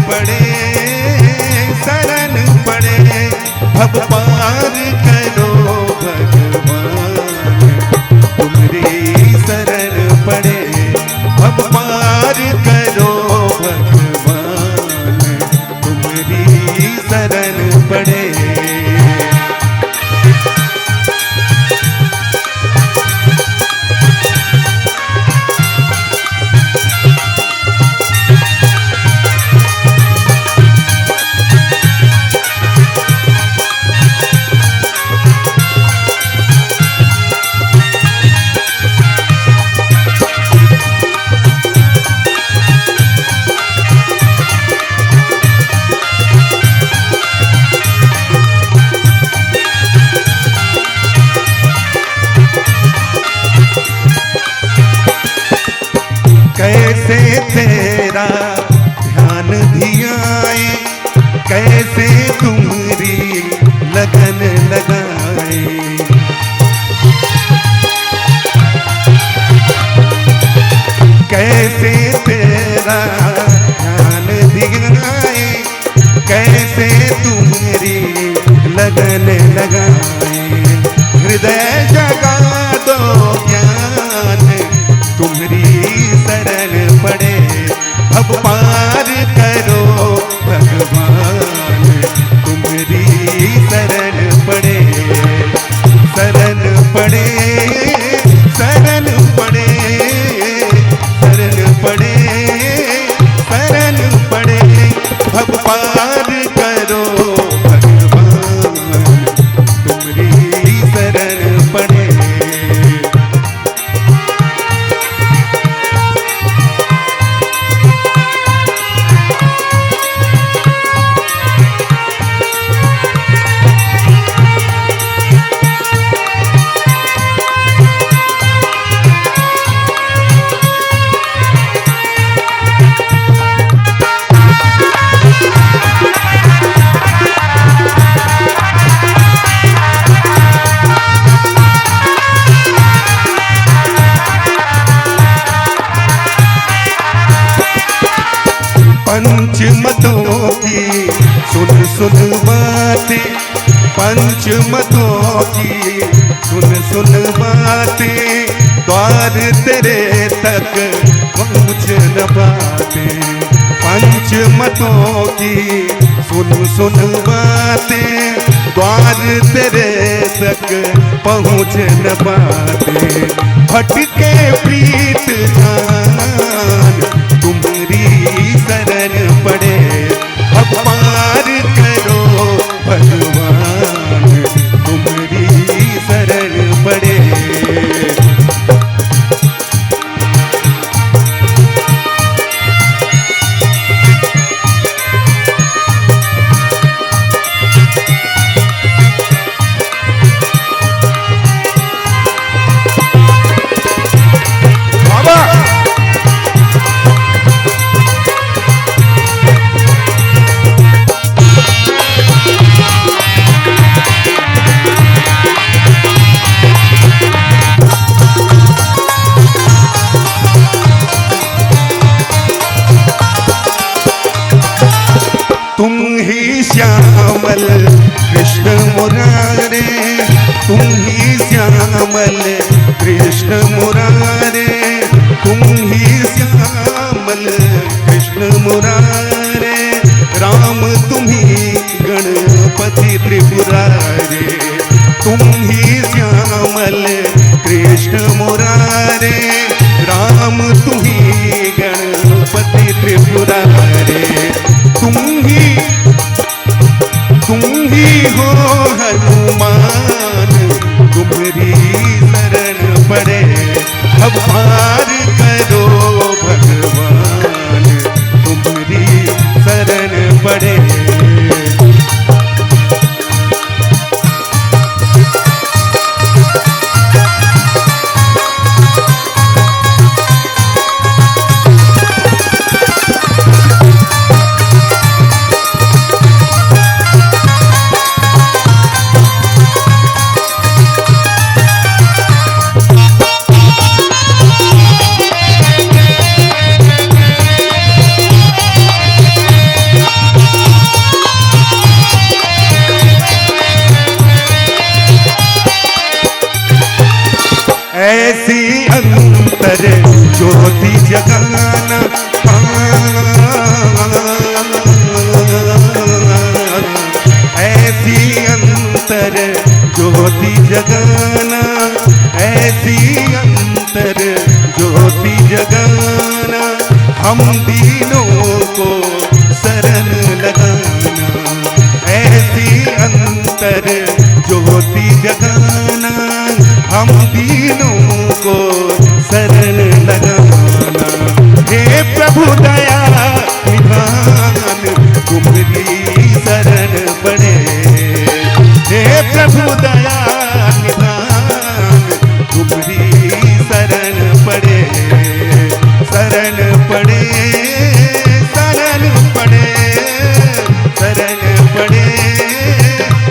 पड़े शरण पड़े, भव पार करो भगवान, तुम्हारी शरण पड़े, भव पार करो भगवान, तुम्हारी शरण पड़े। कैसे तेरा ध्यान धियाए, कैसे तुम्हारी लगन लगाए, कैसे तेरा ध्यान धियाए, कैसे तुम्हारी लगन लगाए, हृदय जगा दो ज्ञान, तुम्हारी शरण पड़े, अब पार करो भगवान, तुम्हारी शरण पड़े, शरण पड़े, शरण पड़े, शरण पड़े, शरण पड़े, अब पार करो भगवान, तुम्हारी शरण पड़े। पंचमतों की सुन सुन बातें, पंचमतों की सुन सुन बातें, द्वार तेरे तक पहुँच न पाते, पंचमतों की सुन सुन बातें, द्वार तेरे तक पहुँच न पाते, भटके प्रीत जान, तुम्हारी शरण पड़े, अब पार करो भगवान, तुम्हारी शरण पड़े। तुम ही श्यामल कृष्ण मुरारे, तुम ही श्यामल कृष्ण मुरारे, तुम ही श्यामल कृष्ण मुरारे, राम तुम ही गणपति त्रिपुरारे, तुम ही श्यामल कृष्ण मुरारे, राम तुम ही गणपति त्रिपुरारे, तुम ही हो हनुमान, तुम्हारी शरण पड़े, अब पार करो भगवान, तुम्हारी शरण पड़े। हम दीनों को शरण लगाना। हे प्रभु दया निधान तुम्हारी शरण पड़े। हे प्रभु दया निधान तुम्हारी शरण पड़े। शरण पड़े शरण पड़े शरण पड़े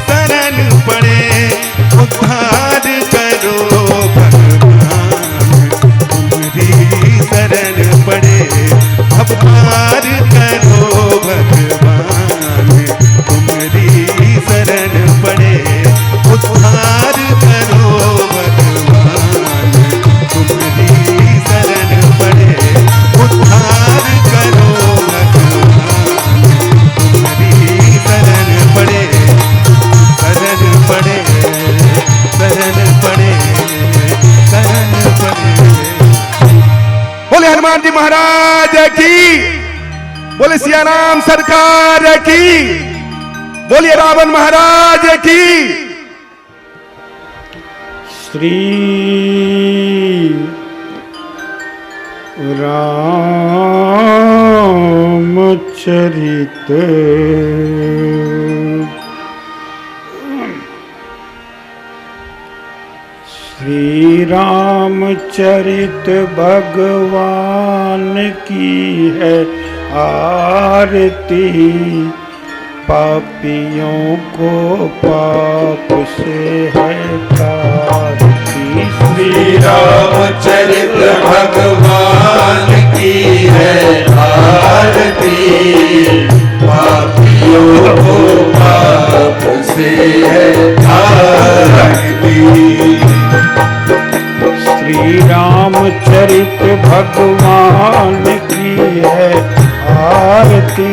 शरण पड़े। उद्धार करो भगवान तुम्हारी शरण पड़े। अवतार करो भगवान तुम्हारी शरण पड़े। उद्धार करो भगवान तुम्हारी शरण पड़े। उद्धार करो भगवान तुम्हारी शरण पड़े। शरण पड़े शरण पड़े शरण पड़े। बोले हनुमान जी महाराज की, बोले सिया राम सरकार की, बोलिए रावण महाराज की। श्री रामचरित श्री रामचरित भगवान की है आरती। पापियों को पाप से है तारती। श्री रामचरित भगवान की है आरती। पापियों को पाप से है तारती। श्री रामचरित भगवान की है आरती।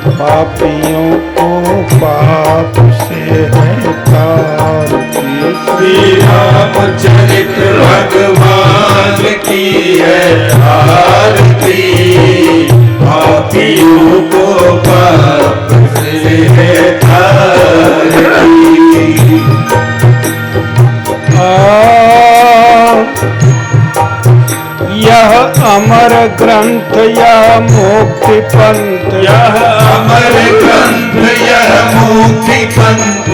पापियों को पाप से है तारती। श्री रामचरित भगवान की है आरती। पापियों को पाप से है तारती। यह अमर ग्रंथ यह मुक्ति पंथ। यह अमर ग्रंथ यह मुक्ति पंथ।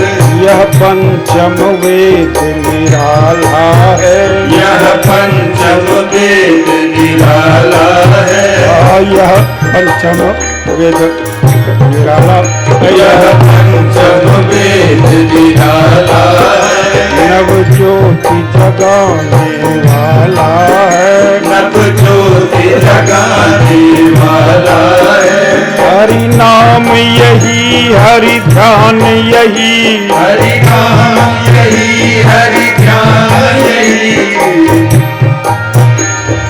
यह पंचम वेद निराला है। यह पंचम वेद निराला है। यह पंचम वेद निराला। यह पंचम वेद निराला है। नव ज्योति जगाने वाला है। नव ज्योति जगाने वाला है। हरि नाम यही हरि ध्यान यही। हरि नाम यही हरि ध्यान यही।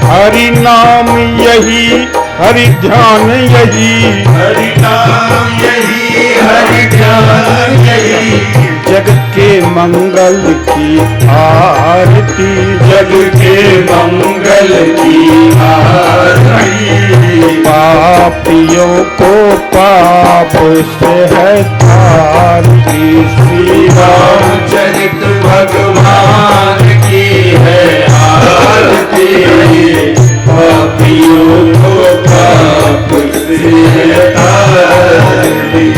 हरि नाम यही हरि ध्यान यही। हरि नाम यही हरि ध्यान यही। जग के मंगल की आरती। जग के मंगल की आरती। पापियों को पाप से है तारती। श्री रामचरित भगवान की है आरती। पापियों को पाप से है तारती।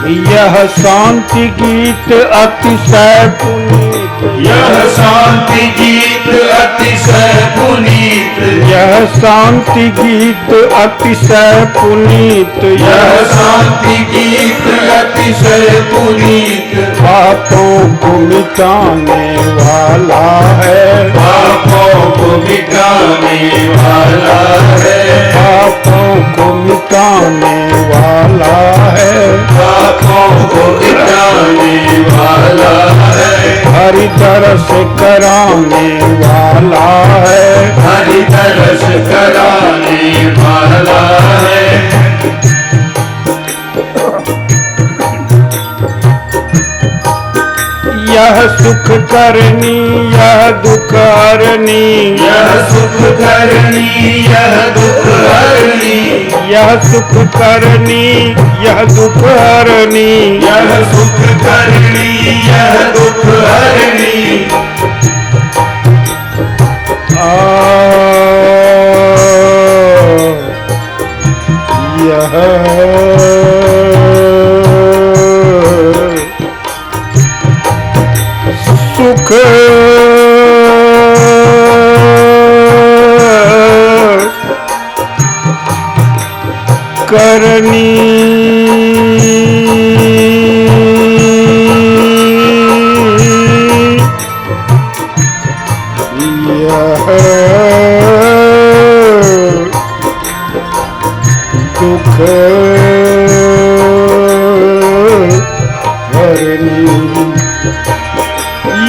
यह शांति गीत अतिशय पुनीत। यह शांति गीत अतिशय पुनीत। यह शांति गीत अतिशय पुनीत। यह शांति गीत अतिशय पुनीत। पापों को मिटाने वाला है। पापों को मिटाने वाला है। पापों को मिटाने वाला है। पापों को मिटाने वाला है। हरि दर्श कराने वाला है। हरि दर्श कराने वाला है। यह यह सुख करनी यह दुख हरनी, यह सुख करनी यह दुख हरनी, यह सुख करनी यह दुख हरनी, यह सुख करनी यह दुख हरनी।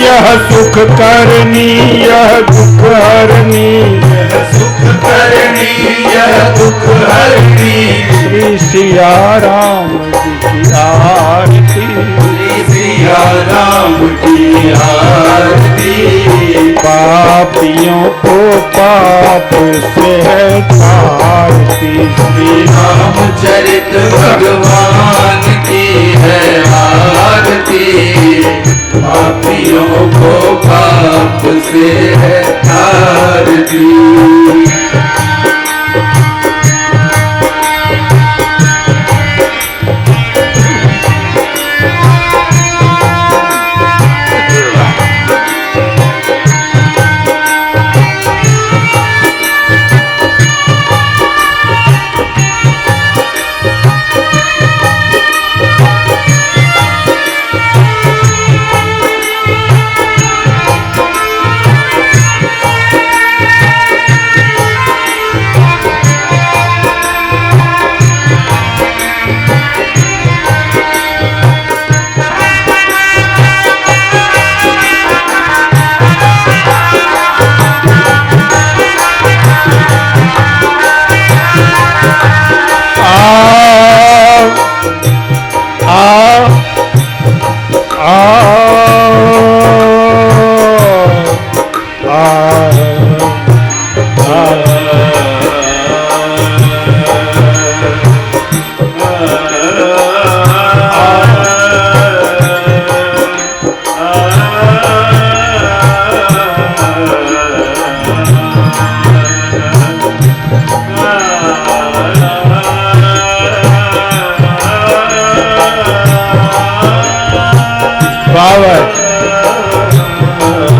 यह सुख करनी यह दुख हरनी, यह सुख करनी यह दुख हरनी, यह सुख करनी यह दुख हरनी। श्री सिया राम जी की आरती, श्री सिया राम की आरती। पापियों को पाप से है तारती, श्री रामचरित भगवान की है आरती। पापियों को पाप से है आरती।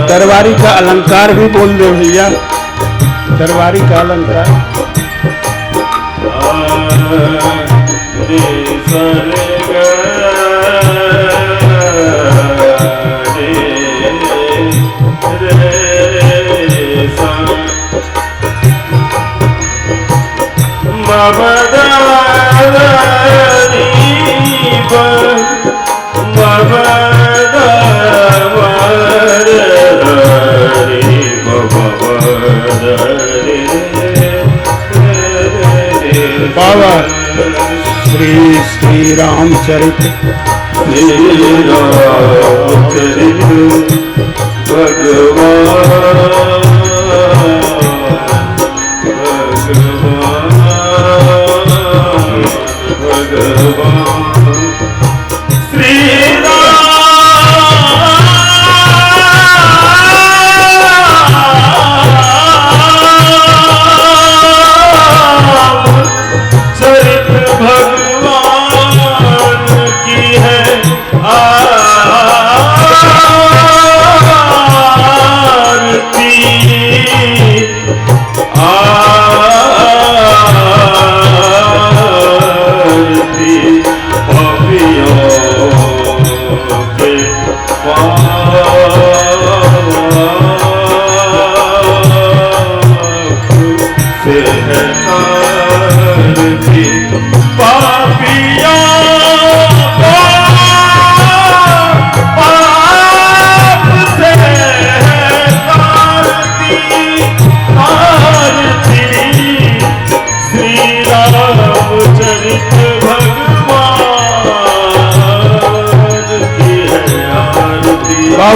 दरबारी का अलंकार भी बोल दे भैया, दरबारी का अलंकार। बाबा श्री श्री रामचरित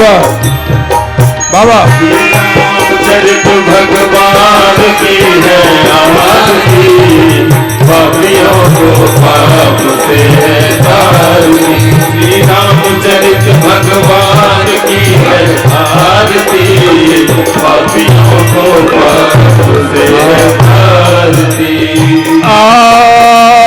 बाबा बाबा चरित भगवान की है आरती, पापियों को पाप से है तारती। श्री रामचरित भगवान की है आरती, पापियों को पाप से है तारती।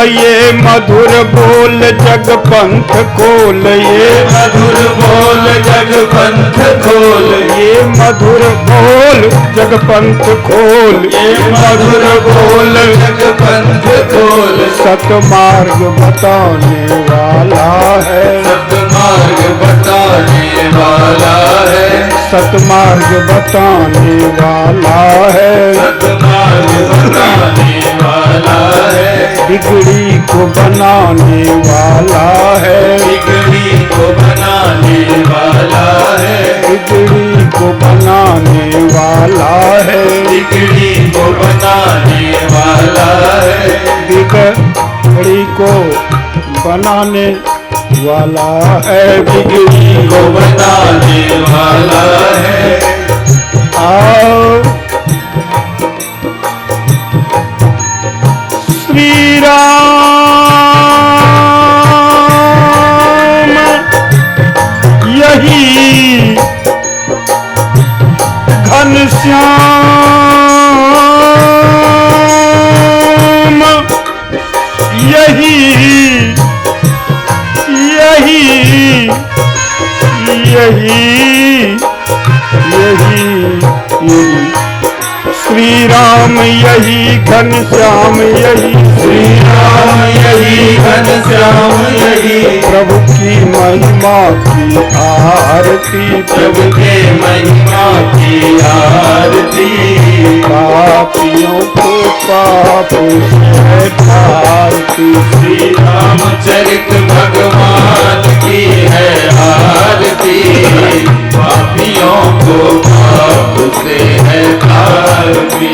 ये मधुर बोल जग पंथ खोल, ये मधुर बोल जग पंथ खोल, ये मधुर बोल जग पंथ खोल, ये मधुर बोल जग पंथ खोल। सतमार्ग बताने वाला है, सतमार्ग बताने वाला है, सतमार्ग बताने वाला है, सतमार्ग बताने वाला है, बिगड़ी को बनाने वाला है, बिगड़ी को बनाने वाला है, बिगड़ी को बनाने वाला है, बिगड़ी को बनाने वाला है, बिगड़ी को बनाने वाला है, बिगड़ी को बनाने वाला है। आओ श्री राम यही घनश्याम यही यही यही यही यही श्री राम यही घनश्याम यही श्री राम यही घनश्याम यही, प्रभु की महिमा की आरती, प्रभु के महिमा की आरती। पापियों को पाप से तारती। श्री रामचरित भगवान की है आरती, पापियों को पाप से है तारती।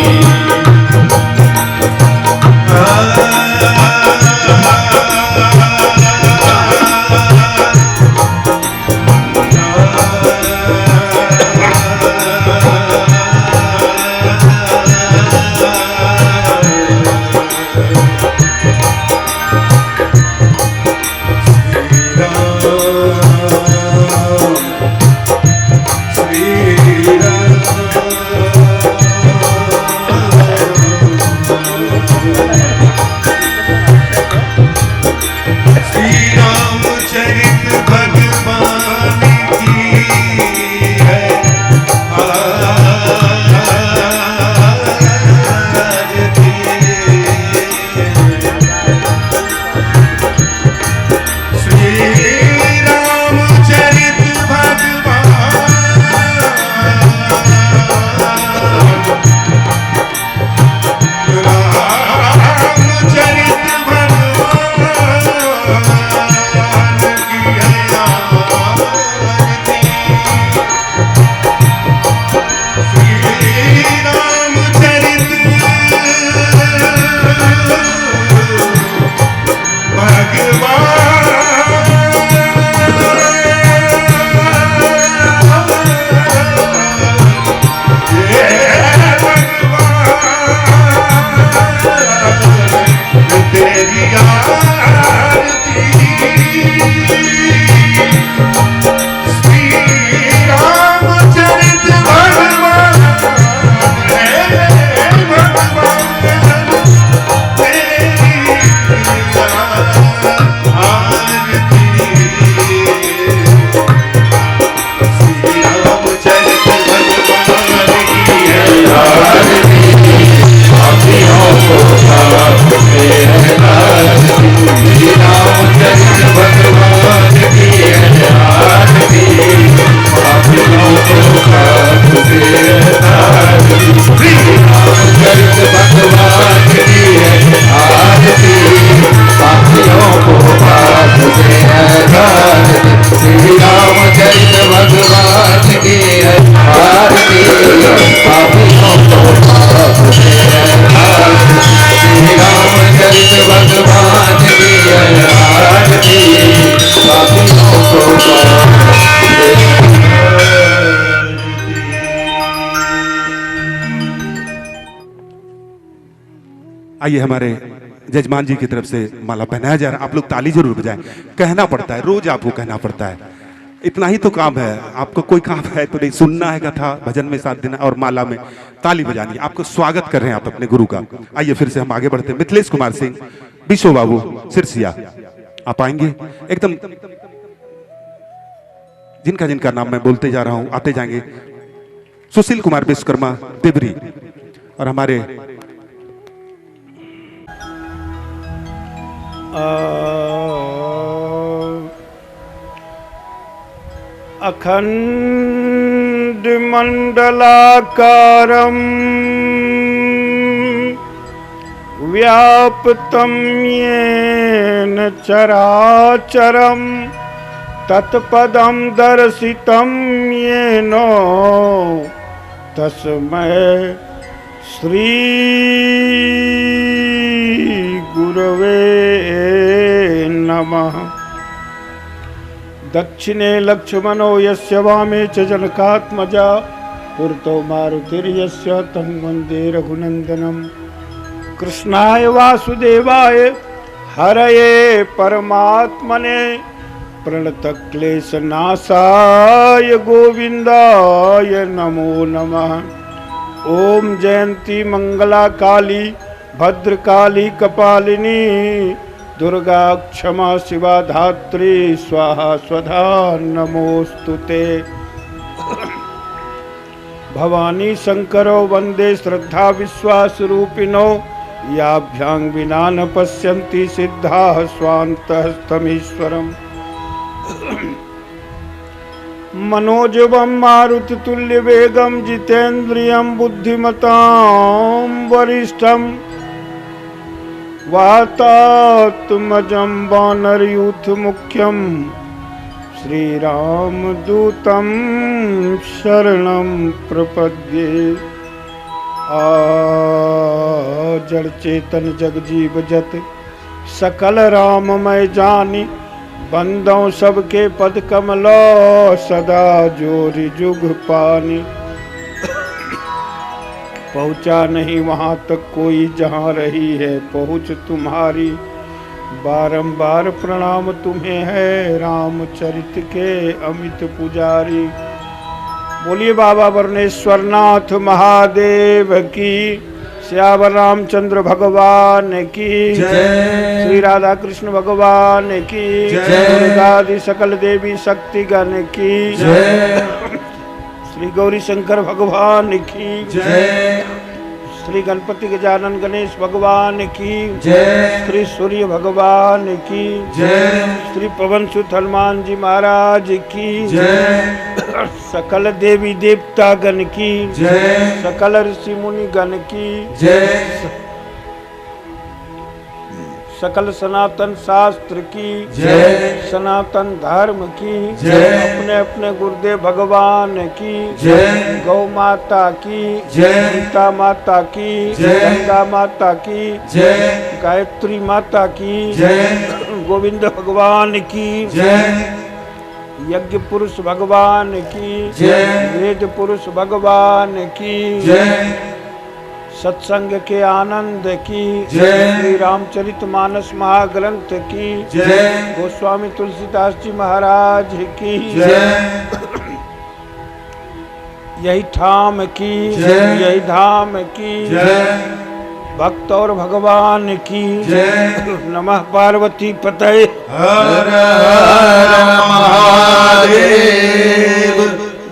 आइए हमारे जजमान जी की तरफ से माला पहनाया जा रहा है। आप लोग ताली जरूर बजाएं। कहना पड़ता है, रोज आपको कहना पड़ता है, इतना ही तो काम है। आपको कोई काम है तो नहीं, सुनना है कथा, भजन में साथ देना और माला में ताली बजानी। आपको स्वागत कर रहे हैं आप अपने गुरु का। आइए फिर से हम आगे बढ़ते हैं। मिथिलेश कुमार सिंह, विश्व बाबू सिरसिया, आप आएंगे एकदम। जिनका जिनका नाम मैं बोलते जा रहा हूं आते जाएंगे। सुशील कुमार विश्वकर्मा देवरी और हमारे अखंड मंडलाकारं व्याप्तं येन चराचरं तत्पदं दर्शितं येन तस्मै श्री गुरवे नमः। दक्षिणे लक्ष्मणो यस्य वामे च जनकात्मजा पुरतो मारुतिर्यस्य तं वन्दे रघुनन्दनं। कृष्णाय वासुदेवाय हरये परमात्मने प्रणतक्लेशनाशाय गोविन्दाय नमो नमः। ओम जयंती मंगला काली भद्रकाली कपालिनी दुर्गा क्षमा शिवा धात्री स्वाहा स्वधा नमोस्तुते। भवानी शंकरो वंदे श्रद्धा विश्वास रूपिणो याभ्यां विना न पश्यन्ति सिद्धाः स्वान्तस्तमीश्वरम्। मनोजवं मारुततुल्यवेगं जितेन्द्रियं बुद्धिमतां वरिष्ठं वातात्मजं वानरयूथमुख्यं श्रीरामदूतं शरणं प्रपद्ये। जड़ चेतन जगजीव जत सकल राममय जानी बंदों सबके पद कमलो सदा जोरि जुग पानी। पहुँचा नहीं वहाँ तक कोई जहाँ रही है पहुँच तुम्हारी। बारंबार प्रणाम तुम्हें है रामचरित के अमित पुजारी। बोलिए बाबा वरुणेश्वर नाथ महादेव की, श्यावर रामचंद्र भगवान की जय, श्री राधा कृष्ण भगवान की जय, दुर्गादि सकल देवी शक्तिगण की जय, श्री गौरी शंकर भगवान की जय, श्री गणपति गजानन गणेश भगवान की जय, श्री सूर्य भगवान की जय, श्री पवन सुत हनुमान जी महाराज की जय, सकल देवी देवता गण की जय, सकल ऋषि मुनि गण की जय, सकल सनातन शास्त्र की जय, सनातन धर्म की जय, अपने अपने गुरुदेव भगवान की जय, गौ माता की जय, सीता माता की जय, गंगा माता की जय, गायत्री माता की जय, गोविंद भगवान की जय, यज्ञ पुरुष भगवान की जय, वेद पुरुष भगवान की जय, सत्संग के आनंद की जय, श्री रामचरित मानस महाग्रंथ की जय, गोस्वामी तुलसीदास जी महाराज की जय, यही ठाम की जय, यही धाम की जय, भक्त और भगवान की जय। नमः पार्वती पतये हर हर महादेव।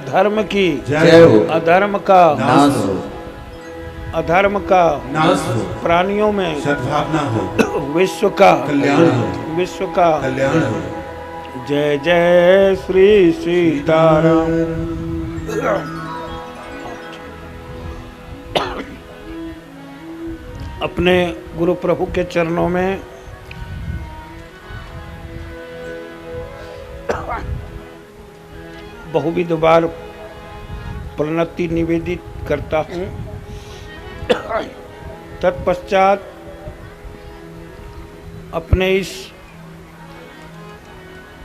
धर्म की जय हो, अधर्म का नाश हो, अधर्म का नाश हो, प्राणियों में सद्भावना हो, विश्व का कल्याण हो, विश्व का कल्याण हो। जय जय श्री सीताराम। अपने गुरु प्रभु के चरणों में बहुविध बार प्रणति निवेदित करता हूँ। तत्पश्चात अपने इस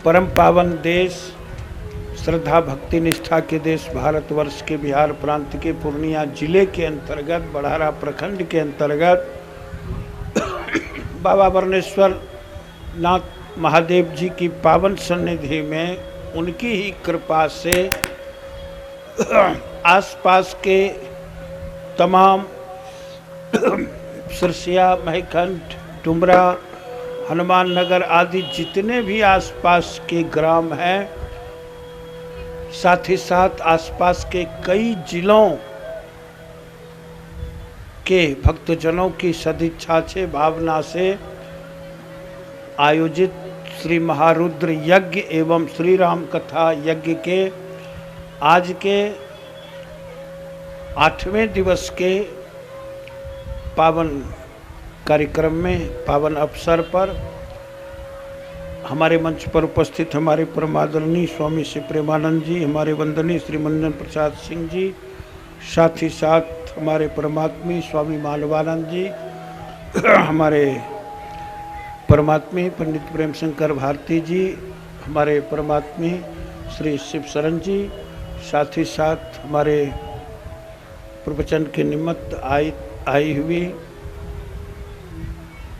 परम पावन देश, श्रद्धा भक्ति निष्ठा के देश भारतवर्ष के बिहार प्रांत के पूर्णिया जिले के अंतर्गत बड़हरा प्रखंड के अंतर्गत बाबा वर्णेश्वर नाथ महादेव जी की पावन सन्निधि में उनकी ही कृपा से आसपास के तमाम सिरसिया, महकंठ, डुमरा, हनुमान नगर आदि जितने भी आसपास के ग्राम हैं, साथ ही साथ आसपास के कई जिलों के भक्तजनों की सदिच्छा से, भावना से आयोजित श्री महारुद्र यज्ञ एवं श्री राम कथा यज्ञ के आज के 8वें दिवस के पावन कार्यक्रम में, पावन अवसर पर हमारे मंच पर उपस्थित हमारे परमादरणीय स्वामी श्री प्रेमानंद जी, हमारे वंदनीय श्री मंजन प्रसाद सिंह जी, साथ ही साथ हमारे परमात्मी स्वामी मानवानंद जी, हमारे परमात्मी पंडित प्रेम शंकर भारती जी, हमारे परमात्मी श्री शिव शरण जी, साथ ही साथ हमारे प्रवचन के निमित्त आई हुई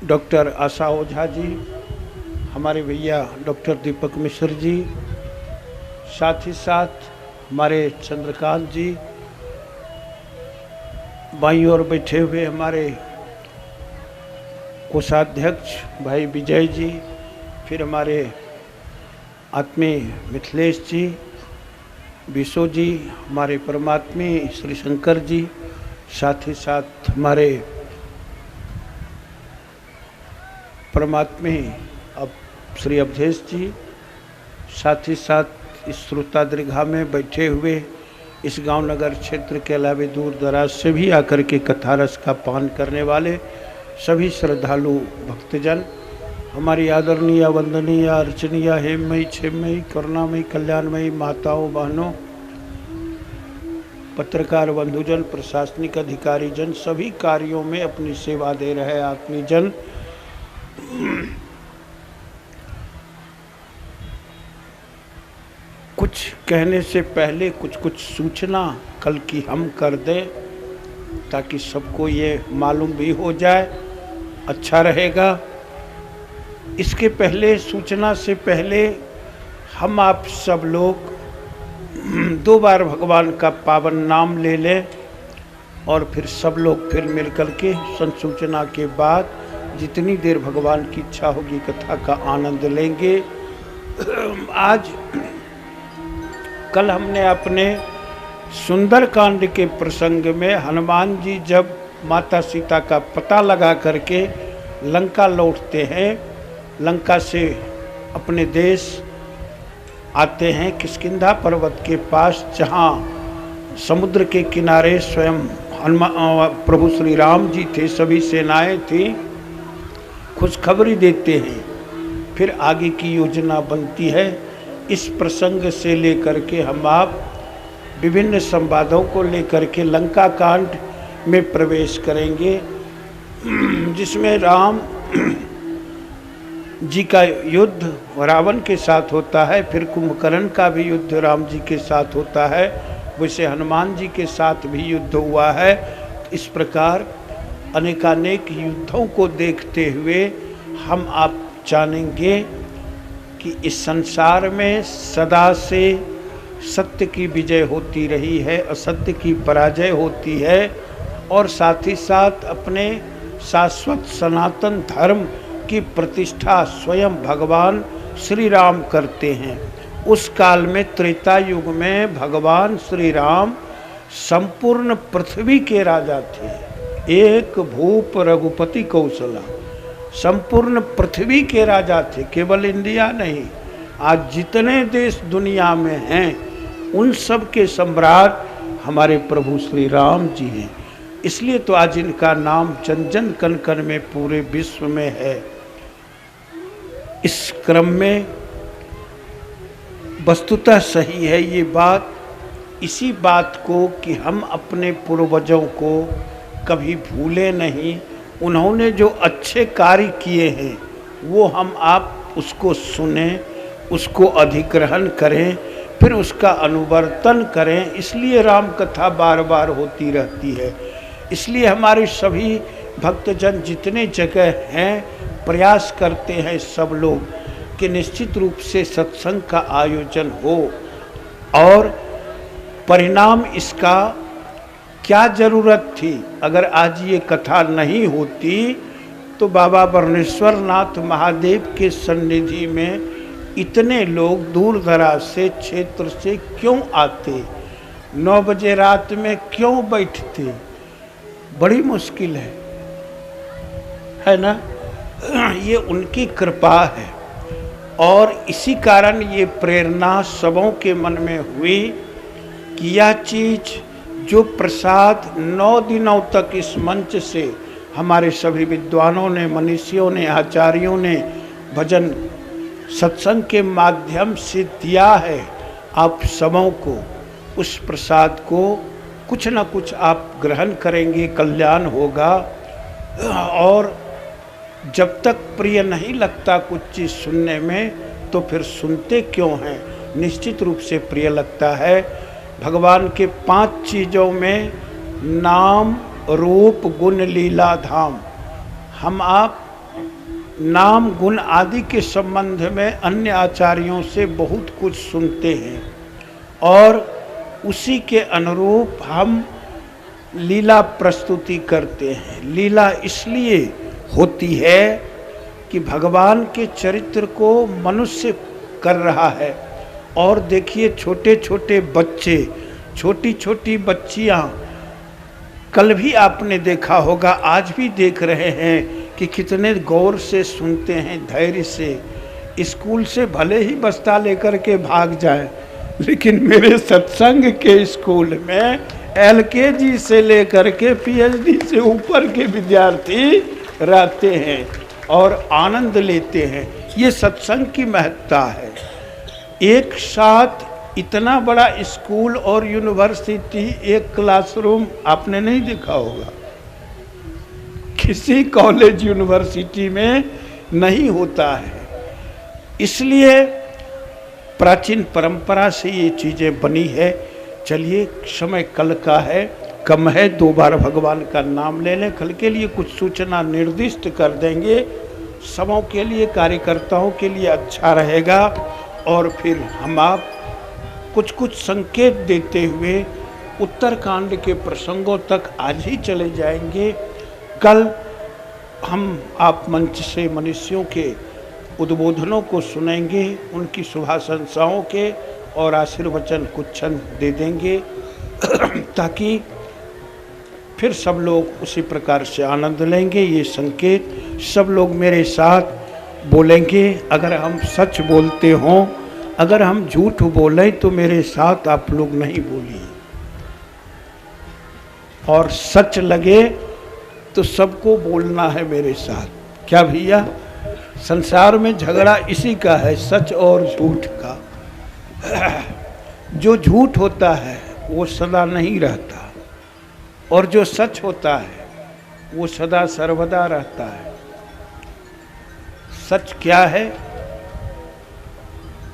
डॉक्टर आशा ओझा जी, हमारे भैया डॉक्टर दीपक मिश्र जी, साथ ही साथ हमारे चंद्रकांत जी, बाईं ओर बैठे हुए हमारे कोषाध्यक्ष भाई विजय जी, फिर हमारे आत्मीय मिथिलेश जी, विशो जी, हमारे परमात्मी श्री शंकर जी, साथ ही साथ हमारे परमात्मी अब श्री अवधेश जी, साथ ही साथ इस श्रोता दीर्घा में बैठे हुए इस गांव नगर क्षेत्र के अलावा दूर दराज से भी आकर के कथा रस का पान करने वाले सभी श्रद्धालु भक्तजन, हमारी आदरणीय, वंदनीय, अर्चनीय, हेममयी, क्षेममयी, करुणामयी, कल्याणमयी माताओं, बहनों, पत्रकार बंधुजन, प्रशासनिक अधिकारी जन, सभी कार्यों में अपनी सेवा दे रहे आत्मीय जन, कुछ कहने से पहले कुछ सूचना कल की हम कर दें ताकि सबको ये मालूम भी हो जाए, अच्छा रहेगा। इसके पहले, सूचना से पहले हम आप सब लोग 2 बार भगवान का पावन नाम ले लें और फिर सब लोग फिर मिलकर के संसूचना के बाद जितनी देर भगवान की इच्छा होगी कथा का आनंद लेंगे। आज कल हमने अपने सुंदरकांड के प्रसंग में हनुमान जी जब माता सीता का पता लगा करके लंका लौटते हैं, लंका से अपने देश आते हैं किष्किंधा पर्वत के पास, जहाँ समुद्र के किनारे स्वयं प्रभु श्री राम जी थे, सभी सेनाएं थी, खुशखबरी देते हैं। फिर आगे की योजना बनती है। इस प्रसंग से लेकर के हम आप विभिन्न संवादों को लेकर के लंका कांड में प्रवेश करेंगे, जिसमें राम जी का युद्ध रावण के साथ होता है, फिर कुंभकर्ण का भी युद्ध राम जी के साथ होता है, वैसे हनुमान जी के साथ भी युद्ध हुआ है। इस प्रकार अनेकानेक युद्धों को देखते हुए हम आप जानेंगे कि इस संसार में सदा से सत्य की विजय होती रही है, असत्य की पराजय होती है, और साथ ही साथ अपने शाश्वत सनातन धर्म की प्रतिष्ठा स्वयं भगवान श्री राम करते हैं। उस काल में त्रेता युग में भगवान श्री राम संपूर्ण पृथ्वी के राजा थे, एक भूप रघुपति कौशला, संपूर्ण पृथ्वी के राजा थे, केवल इंडिया नहीं। आज जितने देश दुनिया में हैं उन सब के सम्राट हमारे प्रभु श्री राम जी हैं। इसलिए तो आज इनका नाम जन जन कन कन में पूरे विश्व में है। इस क्रम में वस्तुतः सही है ये बात, इसी बात को कि हम अपने पूर्वजों को कभी भूले नहीं। उन्होंने जो अच्छे कार्य किए हैं वो हम आप उसको सुने, उसको अधिग्रहण करें, फिर उसका अनुवर्तन करें। इसलिए राम कथा बार बार होती रहती है। इसलिए हमारे सभी भक्तजन जितने जगह हैं प्रयास करते हैं सब लोग कि निश्चित रूप से सत्संग का आयोजन हो। और परिणाम इसका क्या ज़रूरत थी, अगर आज ये कथा नहीं होती तो बाबा बरनेश्वर नाथ महादेव के सन्निधि में इतने लोग दूर दराज से क्षेत्र से क्यों आते, 9 बजे रात में क्यों बैठते, बड़ी मुश्किल है ना। ये उनकी कृपा है और इसी कारण ये प्रेरणा सबों के मन में हुई कि यह चीज़ जो प्रसाद 9 दिनों तक इस मंच से हमारे सभी विद्वानों ने, मनीषियों ने, आचार्यों ने भजन सत्संग के माध्यम से दिया है आप सबों को, उस प्रसाद को कुछ न कुछ आप ग्रहण करेंगे, कल्याण होगा। और जब तक प्रिय नहीं लगता कुछ चीज़ सुनने में तो फिर सुनते क्यों हैं, निश्चित रूप से प्रिय लगता है। भगवान के 5 चीज़ों में नाम, रूप, गुण, लीला, धाम, हम आप नाम गुण आदि के संबंध में अन्य आचार्यों से बहुत कुछ सुनते हैं और उसी के अनुरूप हम लीला प्रस्तुति करते हैं। लीला इसलिए होती है कि भगवान के चरित्र को मनुष्य कर रहा है। और देखिए छोटे छोटे बच्चे, छोटी छोटी बच्चियाँ, कल भी आपने देखा होगा, आज भी देख रहे हैं कि कितने गौर से सुनते हैं, धैर्य से। स्कूल से भले ही बस्ता लेकर के भाग जाए, लेकिन मेरे सत्संग के स्कूल में LKG से लेकर के PhD से ऊपर के विद्यार्थी रहते हैं और आनंद लेते हैं। ये सत्संग की महत्ता है। एक साथ इतना बड़ा स्कूल और यूनिवर्सिटी, एक क्लासरूम आपने नहीं देखा होगा, किसी कॉलेज यूनिवर्सिटी में नहीं होता है। इसलिए प्राचीन परंपरा से ये चीज़ें बनी है। चलिए, समय कल का है, कम है, 2 बार भगवान का नाम ले लें। कल के लिए कुछ सूचना निर्दिष्ट कर देंगे, सबों के लिए, कार्यकर्ताओं के लिए अच्छा रहेगा। और फिर हम आप कुछ कुछ संकेत देते हुए उत्तरकांड के प्रसंगों तक आज ही चले जाएंगे। कल हम आप मंच से मनुष्यों के उद्बोधनों को सुनेंगे, उनकी शुभाशंसाओं के और आशीर्वचन कुछ क्षण दे देंगे ताकि फिर सब लोग उसी प्रकार से आनंद लेंगे। ये संकेत सब लोग मेरे साथ बोलेंगे। अगर हम सच बोलते हों, अगर हम झूठ बोलें तो मेरे साथ आप लोग नहीं बोलिए, और सच लगे तो सबको बोलना है मेरे साथ। क्या भैया, संसार में झगड़ा इसी का है, सच और झूठ का। जो झूठ होता है वो सदा नहीं रहता, और जो सच होता है वो सदा सर्वदा रहता है। सच क्या है?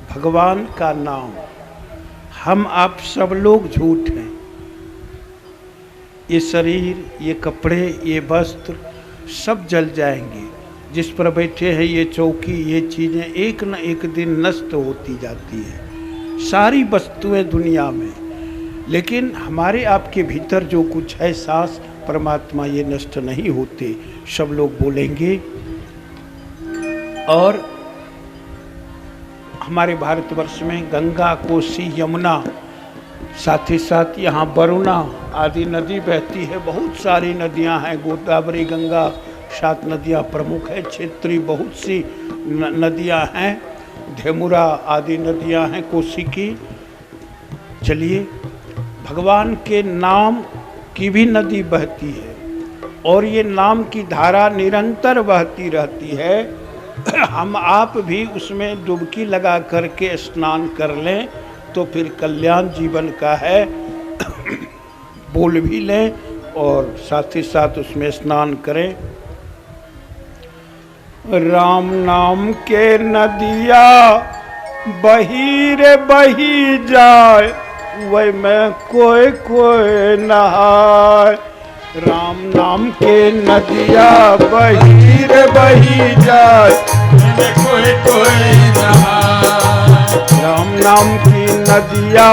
भगवान का नाम। हम आप सब लोग झूठ हैं। ये शरीर, ये कपड़े, ये वस्त्र सब जल जाएंगे। जिस पर बैठे हैं ये चौकी, ये चीज़ें एक न एक दिन नष्ट होती जाती है, सारी वस्तुएं दुनिया में। लेकिन हमारे आपके भीतर जो कुछ है, सांस, परमात्मा, ये नष्ट नहीं होते। सब लोग बोलेंगे। और हमारे भारतवर्ष में गंगा, कोसी, यमुना, साथ ही साथ यहाँ वरुणा आदि नदी बहती है। बहुत सारी नदियाँ हैं, गोदावरी, गंगा, 7 नदियाँ प्रमुख है। क्षेत्रीय बहुत सी नदियाँ हैं, धेमुरा आदि नदियाँ हैं कोसी की। चलिए, भगवान के नाम की भी नदी बहती है और ये नाम की धारा निरंतर बहती रहती है। हम आप भी उसमें डुबकी लगा करके स्नान कर लें तो फिर कल्याण जीवन का है। बोल भी लें और साथ ही साथ उसमें स्नान करें। राम नाम के नदिया बही रे बही जाए, वही में कोई कोई नहाय। राम नाम के नदिया बही रे बही जाए, कोई कोई नहाए। राम नाम की नदिया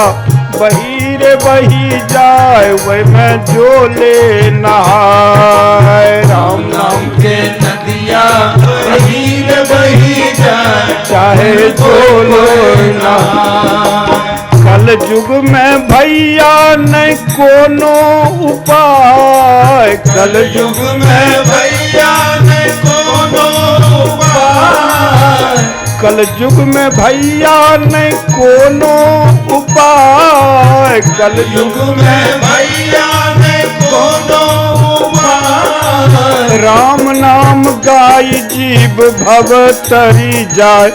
बही रे बही जाए, वही में जो ले नहाए। राम नाम के नदिया बही रे बही जाए, चाहे जो ले नहाए। कल युग में भैया न कोनो उपाय, कल युग में भैया ने कोनो उपाय, कल युग में भैया न कोनो उपाय, कल युग में भैया ने कोनो उपाय। राम नाम गाय जीव भव तरी जाए,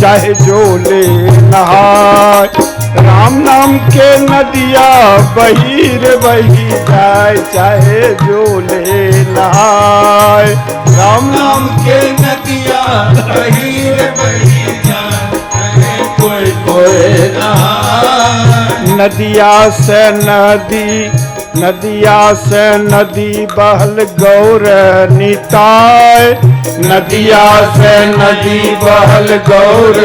चाहे जो ले नहाए। राम नाम के नदिया बही रे बही जाए, चाहे जो ले नहाए। राम नाम के नदिया बही रे बही जाए, कोई कोई नहाए। नदिया से नदी, नदिया से नदी बहल गौर निताय, नदिया से नदी बहल गौर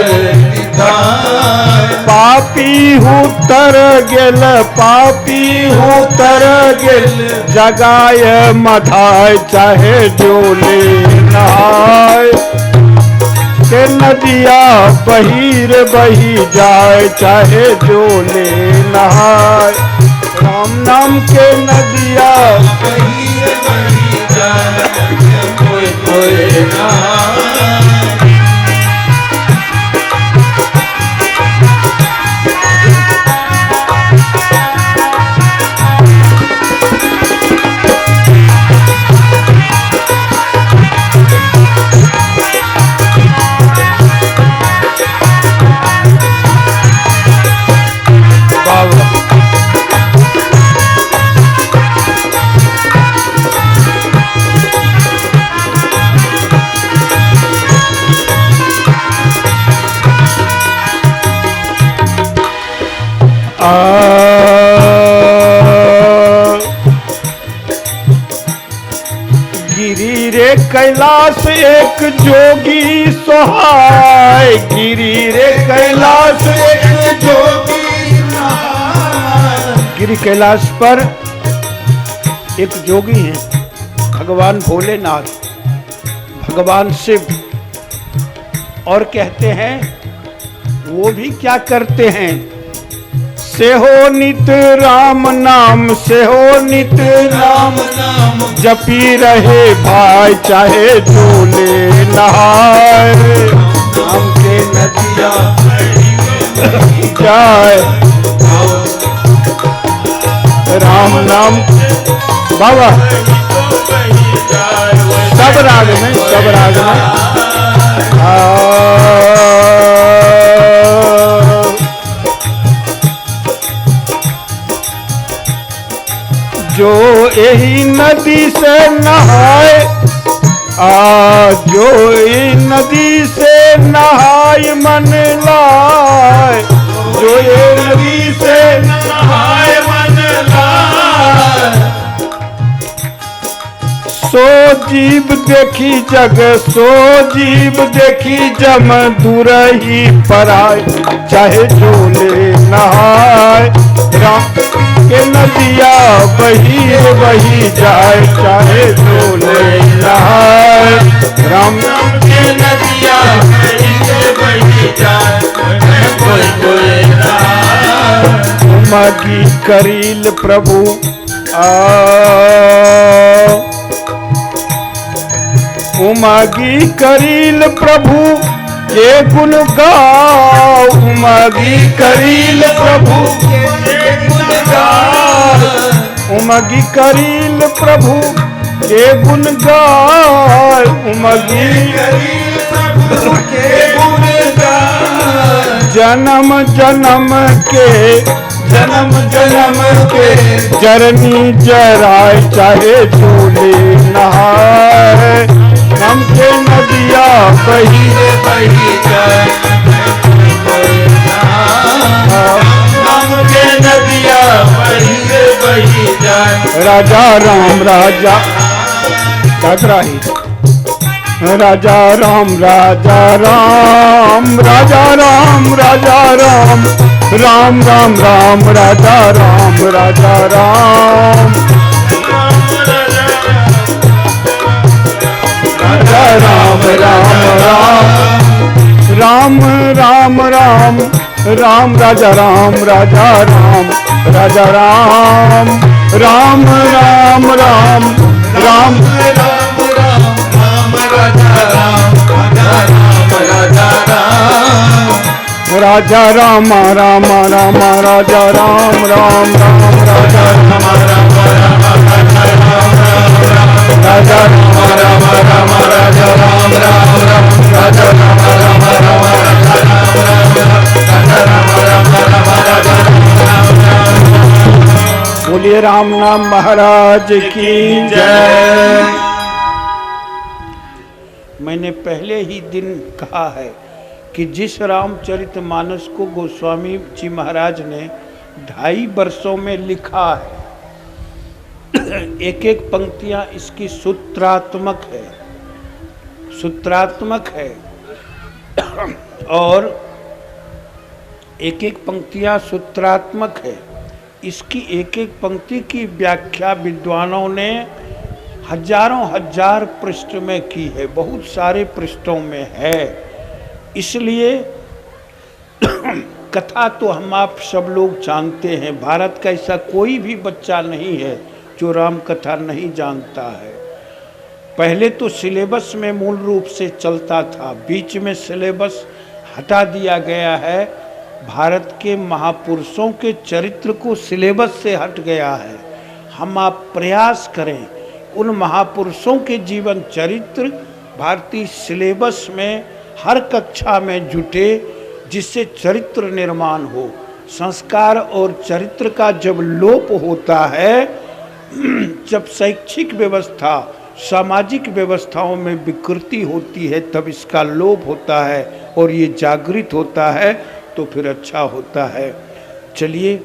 निताय। पापी हूँ तर गेल, पापी हूँ तर गेल, जगाए मधाय, चाहे जो ले नहाय। के नदिया बही रे बही जाए, चाहे जो ले नहाय। राम नाम के नदिया बही रे बही जाए, कोई कोई नहाए। गिरी रे कैलाश एक जोगी सोहाय, गिरी रे कैलाश एक जोगी नहाए। गिरी कैलाश पर एक जोगी हैं, भगवान भोलेनाथ, भगवान शिव। और कहते हैं वो भी क्या करते हैं, से हो नित राम नाम, से हो नित राम नाम जपी रहे भाई, चाहे जो ले नहाए। नाम के नदिया जाए राम नाम बाबा, सब राग में, सब राग में। जो यही नदी से नहाए, जो यही नदी से नहाए मन लाए, जो ये नदी से नहाए मन लाए। सो जीव देखी जग, सो जीव देखी जम, दूर ही पराए, चाहे जो ले नहाए। राम के नदिया बही बही जाए, चाहे जो ले नहाए। राम के नदिया बही बही जाए, कोई कोई नहाए। उमगी करील प्रभु उमगी करील प्रभु के गुण गाओ, उमगी करील प्रभु के गुण गाओ। उमगी करील प्रभु के गुण गाओ, उमगी करील प्रभु के गुण गाओ। जन्म जन्म के, जन्म जन्म के जरनी जराए, चाहे जो ले नहाए। नाम के नदिया बही बही जाए, कोई नहाए। नाम के नदिया बही बही जाए राजा राम राजा घबराही राजा राम राजा राम राजा राम राजा राम राम राम राम राजा राम राजा राम राजा राम राम राम राम राम राम राम राजा राम राजा राम राजा राम राम राम राम राम राजा राम राम राम राजा राम राम राम राजा राम राजा राम राम राजा राम राम राजा बोलिए राम नाम महाराज की जय। मैंने पहले ही दिन कहा है कि जिस रामचरितमानस को गोस्वामी जी महाराज ने 2.5 वर्षों में लिखा है, एक एक पंक्तियां इसकी सूत्रात्मक है, सूत्रात्मक है और एक एक पंक्तियां सूत्रात्मक है। इसकी एक एक पंक्ति की व्याख्या विद्वानों ने हजारों हजार पृष्ठ में की है, बहुत सारे पृष्ठों में है। इसलिए कथा तो हम आप सब लोग जानते हैं, भारत का ऐसा कोई भी बच्चा नहीं है जो राम कथा नहीं जानता है। पहले तो सिलेबस में मूल रूप से चलता था, बीच में सिलेबस हटा दिया गया है। भारत के महापुरुषों के चरित्र को सिलेबस से हट गया है। हम आप प्रयास करें उन महापुरुषों के जीवन चरित्र भारतीय सिलेबस में हर कक्षा में जुटे, जिससे चरित्र निर्माण हो। संस्कार और चरित्र का जब लोप होता है, जब शैक्षिक व्यवस्था सामाजिक व्यवस्थाओं में विकृति होती है, तब इसका लोप होता है और ये जागृत होता है, तो फिर अच्छा होता है। चलिए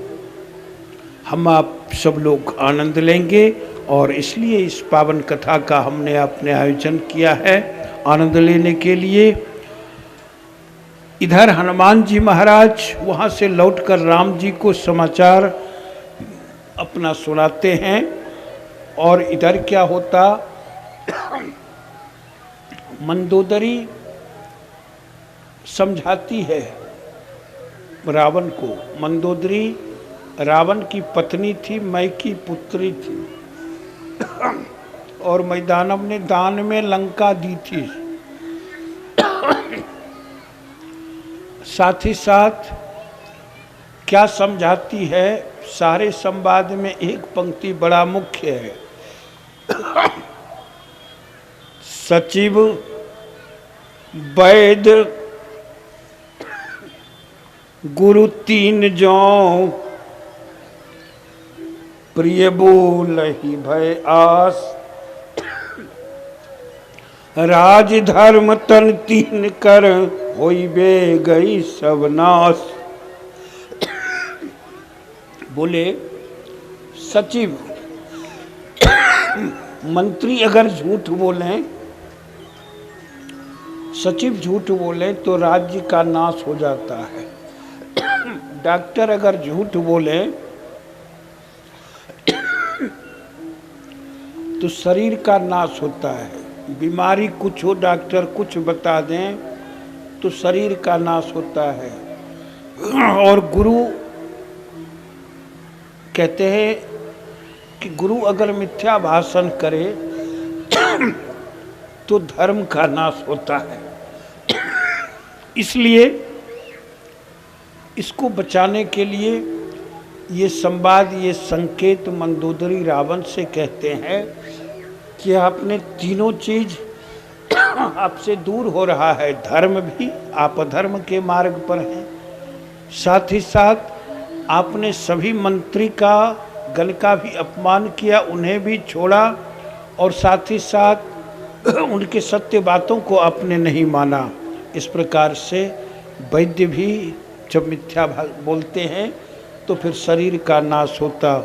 हम आप सब लोग आनंद लेंगे और इसलिए इस पावन कथा का हमने अपने आयोजन किया है आनंद लेने के लिए। इधर हनुमान जी महाराज वहाँ से लौटकर राम जी को समाचार अपना सुनाते हैं और इधर क्या होता, मंदोदरी समझाती है रावण को। मंदोदरी रावण की पत्नी थी, मई की पुत्री थी और मैदानव ने दान में लंका दी थी। साथ ही साथ क्या समझाती है, सारे संवाद में एक पंक्ति बड़ा मुख्य है। सचिव वैद्य गुरु तीन जौ, प्रिय बोलहि भय आस, राज धर्म तन तीन कर, होइबे गई सब नाश। बोले सचिव मंत्री अगर झूठ बोलें, सचिव झूठ बोले तो राज्य का नाश हो जाता है। डॉक्टर अगर झूठ बोले तो शरीर का नाश होता है। बीमारी कुछ हो, डॉक्टर कुछ बता दें तो शरीर का नाश होता है। और गुरु कहते हैं कि गुरु अगर मिथ्या भाषण करे तो धर्म का नाश होता है। इसलिए इसको बचाने के लिए ये संवाद, ये संकेत मंदोदरी रावण से कहते हैं कि आपने तीनों चीज आपसे दूर हो रहा है। धर्म भी आप अधर्म के मार्ग पर हैं, साथ ही साथ आपने सभी मंत्री का गण का भी अपमान किया, उन्हें भी छोड़ा और साथ ही साथ उनके सत्य बातों को आपने नहीं माना। इस प्रकार से वैद्य भी जब मिथ्या बोलते हैं तो फिर शरीर का नाश होता।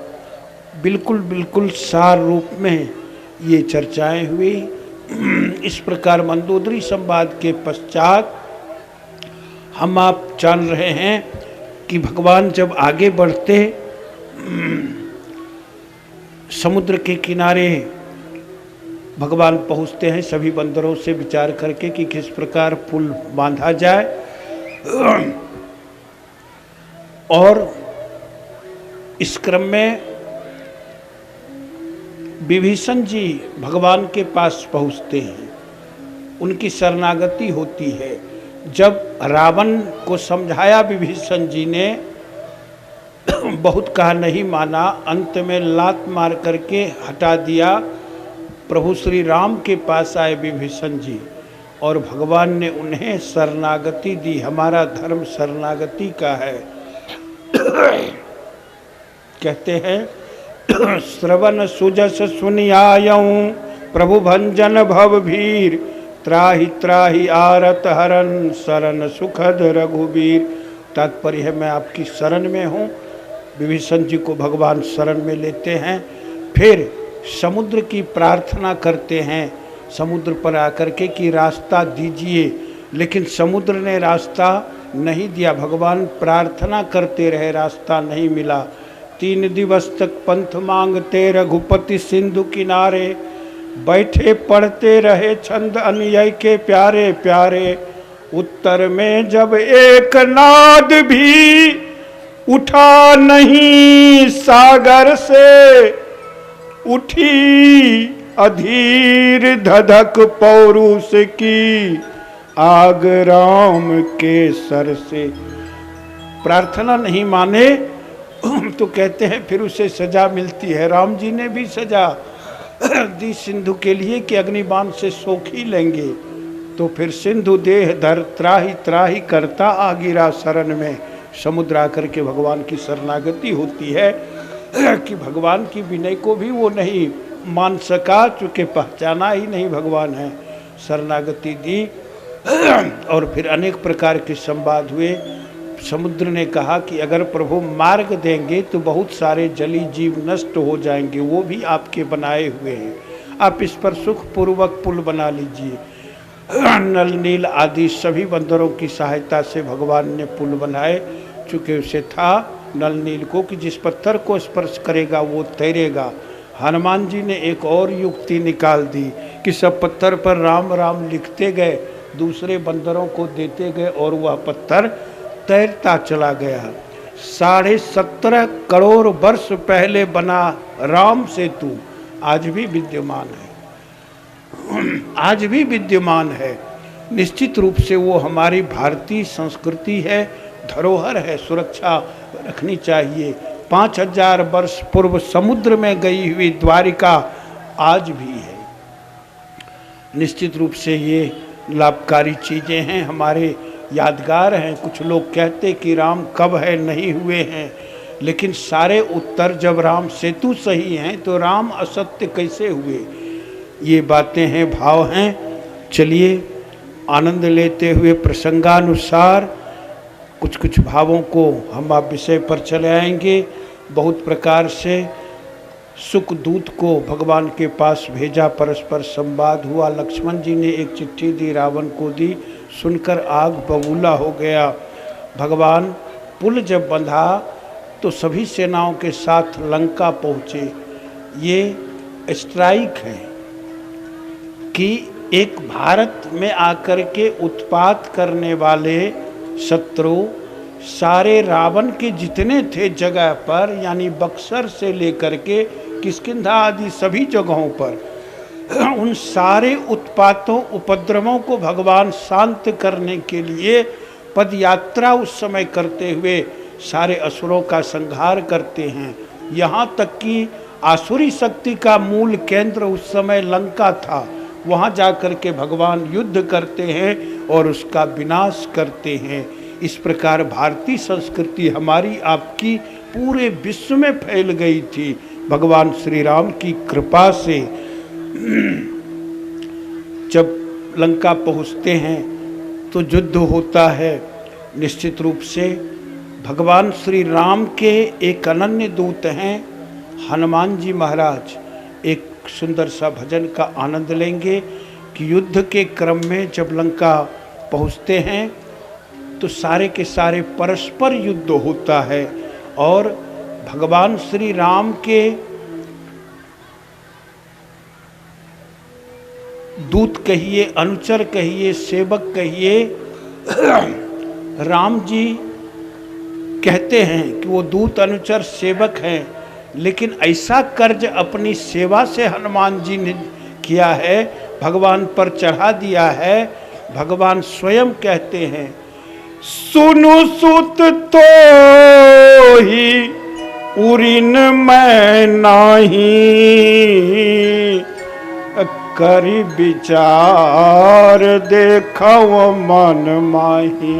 बिल्कुल बिल्कुल सार रूप में ये चर्चाएं हुई। इस प्रकार मंदोदरी संवाद के पश्चात हम आप जान रहे हैं कि भगवान जब आगे बढ़ते समुद्र के किनारे भगवान पहुँचते हैं सभी बंदरों से विचार करके कि किस प्रकार पुल बांधा जाए, और इस क्रम में विभीषण जी भगवान के पास पहुँचते हैं, उनकी शरणागति होती है। जब रावण को समझाया विभीषण जी ने, बहुत कहा नहीं माना, अंत में लात मार करके हटा दिया। प्रभु श्री राम के पास आए विभीषण जी और भगवान ने उन्हें शरणागति दी। हमारा धर्म शरणागति का है। कहते हैं श्रवण सुजस सुनियायऊं प्रभु भंजन भव भीर, त्राहि त्राहि आरत हरन शरण सुखद रघुबीर। तात्पर्य है मैं आपकी शरण में हूँ। विभीषण जी को भगवान शरण में लेते हैं, फिर समुद्र की प्रार्थना करते हैं समुद्र पर आकर के कि रास्ता दीजिए, लेकिन समुद्र ने रास्ता नहीं दिया। भगवान प्रार्थना करते रहे, रास्ता नहीं मिला। 3 दिवस तक पंथ मांगते रघुपति सिंधु किनारे, बैठे पढ़ते रहे छंद अनुयायी के प्यारे प्यारे। उत्तर में जब एक नाद भी उठा नहीं सागर से, उठी अधीर धधक पौरुष की आग राम के सर से। प्रार्थना नहीं माने तो कहते हैं फिर उसे सजा मिलती है। राम जी ने भी सजा दी सिंधु के लिए कि अग्निबाण से सोख ही लेंगे, तो फिर सिंधु देह धर त्राहि त्राहि करता आ गिरा शरण में। समुद्र आकर के भगवान की शरणागति होती है कि भगवान की विनय को भी वो नहीं मान सका, चूँकि पहचाना ही नहीं भगवान है। शरणागति दी और फिर अनेक प्रकार के संवाद हुए। समुद्र ने कहा कि अगर प्रभु मार्ग देंगे तो बहुत सारे जली जीव नष्ट हो जाएंगे, वो भी आपके बनाए हुए हैं, आप इस पर सुखपूर्वक पुल बना लीजिए। नल नील आदि सभी बंदरों की सहायता से भगवान ने पुल बनाए। चूँकि उसे था नल नील को कि जिस पत्थर को स्पर्श करेगा वो तैरेगा। हनुमान जी ने एक और युक्ति निकाल दी कि सब पत्थर पर राम राम लिखते गए, दूसरे बंदरों को देते गए और वह पत्थर तैरता चला गया। 17.5 करोड़ वर्ष पहले बना राम सेतु आज भी विद्यमान है, आज भी विद्यमान है। निश्चित रूप से वो हमारी भारतीय संस्कृति है, धरोहर है, सुरक्षा रखनी चाहिए। 5000 वर्ष पूर्व समुद्र में गई हुई द्वारिका आज भी है। निश्चित रूप से ये लाभकारी चीज़ें हैं, हमारे यादगार हैं। कुछ लोग कहते कि राम कब है, नहीं हुए हैं, लेकिन सारे उत्तर जब राम सेतु सही हैं तो राम असत्य कैसे हुए? ये बातें हैं, भाव हैं। चलिए आनंद लेते हुए प्रसंगानुसार कुछ कुछ भावों को हम आप विषय पर चले आएंगे। बहुत प्रकार से सुख दूत को भगवान के पास भेजा, परस्पर संवाद हुआ। लक्ष्मण जी ने एक चिट्ठी दी, रावण को दी, सुनकर आग बबूला हो गया। भगवान पुल जब बंधा तो सभी सेनाओं के साथ लंका पहुँचे। ये स्ट्राइक है कि एक भारत में आकर के उत्पात करने वाले शत्रु सारे रावण के जितने थे जगह पर, यानी बक्सर से लेकर के किष्किंधा आदि सभी जगहों पर, उन सारे उत्पातों उपद्रवों को भगवान शांत करने के लिए पद यात्रा उस समय करते हुए सारे असुरों का संहार करते हैं। यहाँ तक कि आसुरी शक्ति का मूल केंद्र उस समय लंका था, वहाँ जाकर के भगवान युद्ध करते हैं और उसका विनाश करते हैं। इस प्रकार भारतीय संस्कृति हमारी आपकी पूरे विश्व में फैल गई थी भगवान श्री राम की कृपा से। जब लंका पहुँचते हैं तो युद्ध होता है। निश्चित रूप से भगवान श्री राम के एक अनन्य दूत हैं हनुमान जी महाराज एक सुंदर सा भजन का आनंद लेंगे कि युद्ध के क्रम में जब लंका पहुंचते हैं तो सारे के सारे परस्पर युद्ध होता है और भगवान श्री राम के दूत कहिए, अनुचर कहिए, सेवक कहिए, राम जी कहते हैं कि वो दूत अनुचर सेवक हैं, लेकिन ऐसा कर्ज अपनी सेवा से हनुमान जी ने किया है, भगवान पर चढ़ा दिया है। भगवान स्वयं कहते हैं, सुनु सुत तो ही उरिन मैं नाही, करी विचार देखो मन माही।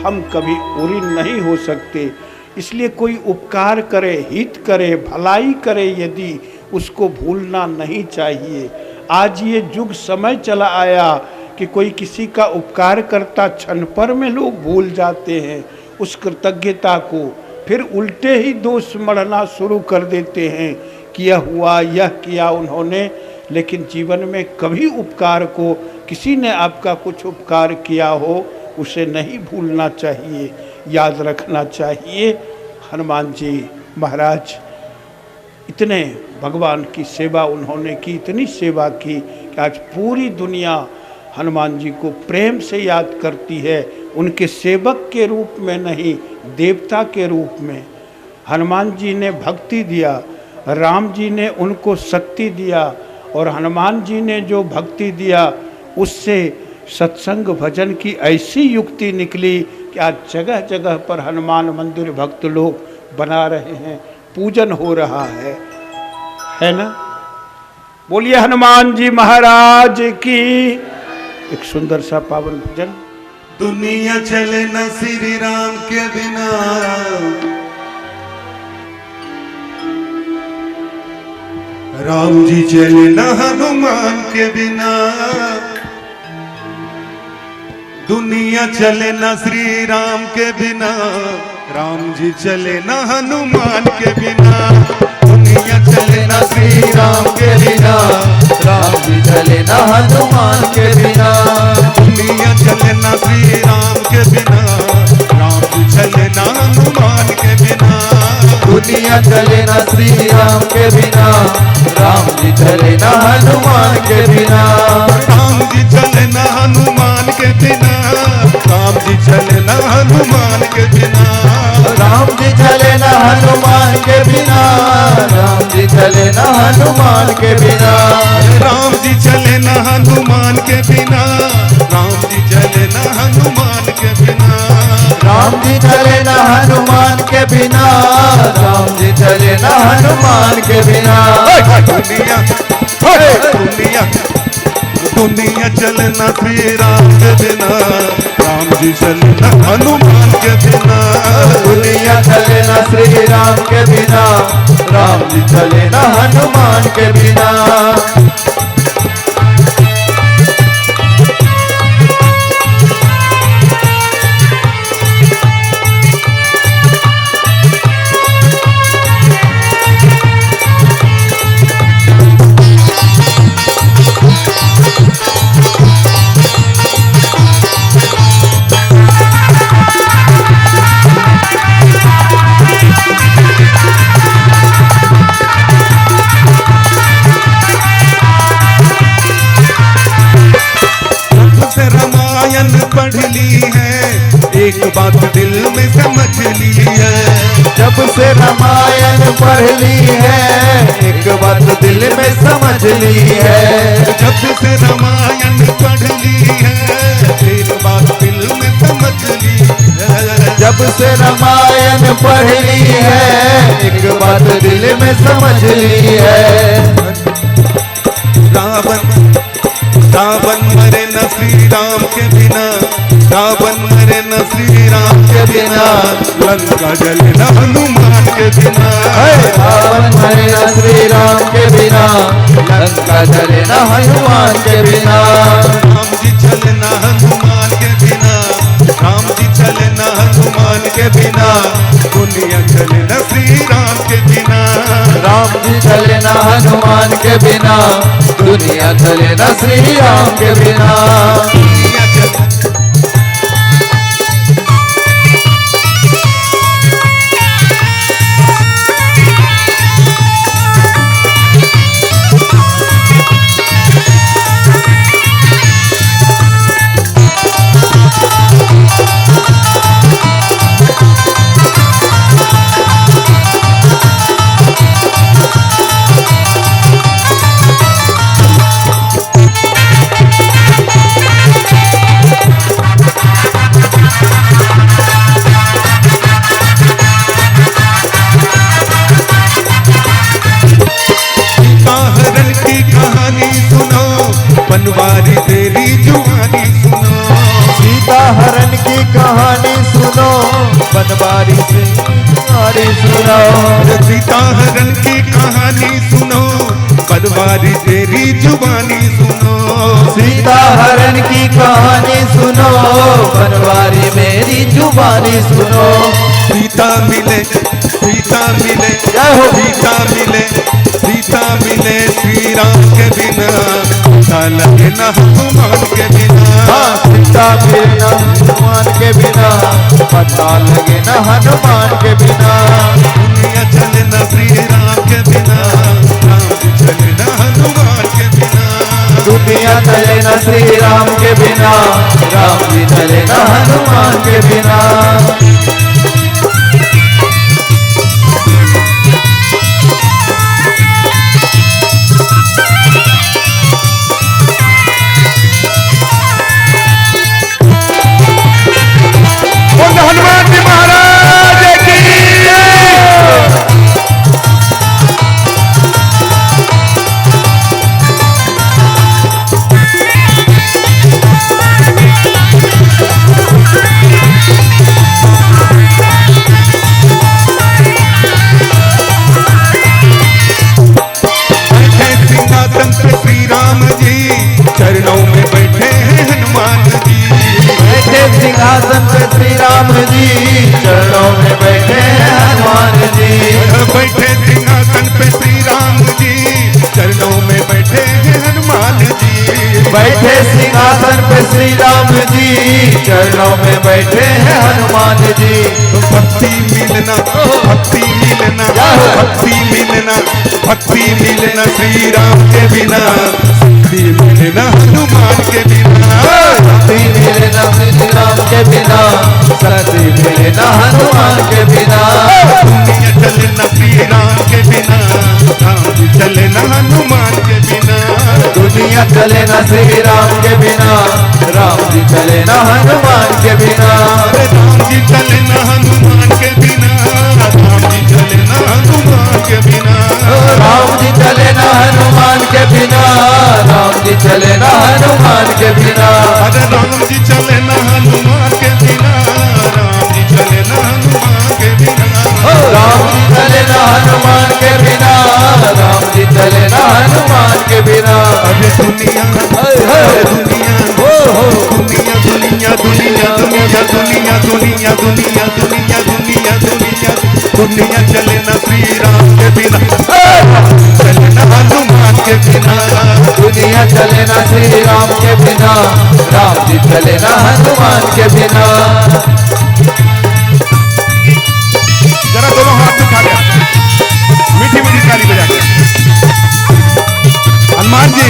हम कभी उरिन नहीं हो सकते, इसलिए कोई उपकार करे, हित करे, भलाई करे, यदि उसको भूलना नहीं चाहिए। आज ये युग समय चला आया कि कोई किसी का उपकार करता क्षण पर में लोग भूल जाते हैं उस कृतज्ञता को, फिर उल्टे ही दोष मढ़ना शुरू कर देते हैं कि यह हुआ, यह किया उन्होंने। लेकिन जीवन में कभी उपकार को, किसी ने आपका कुछ उपकार किया हो, उसे नहीं भूलना चाहिए, याद रखना चाहिए। हनुमान जी महाराज इतने भगवान की सेवा उन्होंने की, इतनी सेवा की कि आज पूरी दुनिया हनुमान जी को प्रेम से याद करती है, उनके सेवक के रूप में नहीं, देवता के रूप में। हनुमान जी ने भक्ति दिया, राम जी ने उनको शक्ति दिया, और हनुमान जी ने जो भक्ति दिया उससे सत्संग भजन की ऐसी युक्ति निकली कि आज जगह जगह पर हनुमान मंदिर भक्त लोग बना रहे हैं, पूजन हो रहा है ना। बोलिए हनुमान जी महाराज की। एक सुंदर सा पावन भजन। दुनिया चले न श्री राम के बिना, राम जी चले न हनुमान के बिना। दुनिया चले न श्री राम के बिना, राम जी चले न हनुमान के बिना। दुनिया चले न श्री राम के बिना, राम जी चले न हनुमान के बिना। दुनिया चले न श्री राम के बिना, राम जी चले न हनुमान के बिना। दुनिया चले न श्री राम के बिना, राम जी चले न हनुमान के बिना। राम जी चले न हनुमान के बिना, राम जी चले न हनुमान के बिना। राम जी चले न हनुमान के बिना, राम जी चले न हनुमान के बिना। राम जी चले न हनुमान के बिना, राम जी चले न हनुमान के बिना। राम जी चले न हनुमान के बिना, राम जी चले न हनुमान के बिना। दुनिया दुनिया दुनिया चले न श्री राम के बिना, राम जी चले न हनुमान के बिना। दुनिया चले न श्री राम के बिना, राम जी चले न हनुमान के बिना। पढ़ ली है, एक बात दिल में समझ ली है। जब से रामायण पढ़ ली है, एक बात दिल में समझ ली है। जब से रामायण पढ़ ली है, एक बात दिल में समझ ली है। जब से रामायण पढ़ ली है, एक बात दिल में समझ ली है। रावण मरे न श्री राम के बिना, रावण मरे न श्री राम के बिना। लंका जले न हनुमान के बिना। रावण मरे न श्री राम के बिना, लंका जले न हनुमान के बिना। राम जी चले न हनुमान के बिना, राम जी चले न हनुमान के के बिना, दुनिया चले न श्री राम के बिना। राम जी चले ना हनुमान के बिना, दुनिया चले ना श्री राम के बिना। दुनिया चले बनवारी तेरी जुबानी सुनो। सीता हरण की कहानी सुनो, बनवारी से जुबानी सुनो। सीता हरण की कहानी सुनो, बनवारी तेरी जुबानी सुनो। सीता हरण की कहानी सुनो, बनवारी मेरी जुबानी सुनो। सीता मिले, सीता मिले, सीता मिले, सीता मिले श्री राम के बिना, पता लगे न हनुमान के बिना। सीता मिले हनुमान के बिना, पता लगे न हनुमान के बिना। दुनिया चले न श्री राम के बिना, राम जी चले न हनुमान के बिना। दुनिया चले न श्री राम के बिना, राम जी चले न हनुमान के बिना। हनुमान जी महाराज की बैठे सिंहासन पे श्री राम जी, चरणों में बैठे हैं हनुमान जी। बैठे सिंहासन पे श्री राम जी, चरणों में बैठे हैं हनुमान जी। बैठे सिंहासन पे श्री राम जी, चरणों में बैठे हैं हनुमान जी। बैठे सिंहासन पे श्री राम जी, चरणों में बैठे हैं हनुमान जी। भक्ति मिलना, भक्ति मिलना, भक्ति मिलना, भक्ति मिलना श्री राम के बिना, शक्ति मिलना हनुमान के बिना। शक्ति मिलना श्री राम के बिना, शक्ति मिलना हनुमान के बिना। दुनिया चलना श्री राम के बिना, राम जी चलना हनुमान के बिना। दुनिया चले न श्री राम के बिना, राम जी चले न हनुमान के बिना। राम जी चलना हनुमान के बिना, राम जी चलना हनुमान के बिना। राम जी चले न हनुमान के बिना, राम जी चले न हनुमान के बिना। अरे राम जी चलना हनुमान के बिना, राम जी चलना हनुमान के बिना। राम जी चले न हनुमान के बिना, राम जी चले न हनुमान के बिना। अरे दुनिया, अरे दुनिया, दुनिया, दुनिया, दुनिया, दुनिया, दुनिया, दुनिया, दुनिया, दुनिया, दुनिया, दुनिया, दुनिया चले न श्री राम के बिना, चले न हनुमान के बिना। दुनिया चले न श्री राम के बिना, राम जी चले न हनुमान के बिना। जरा दोनों हाथ उठा लिया, मीठी मीठी ताली बजा के। हनुमान जी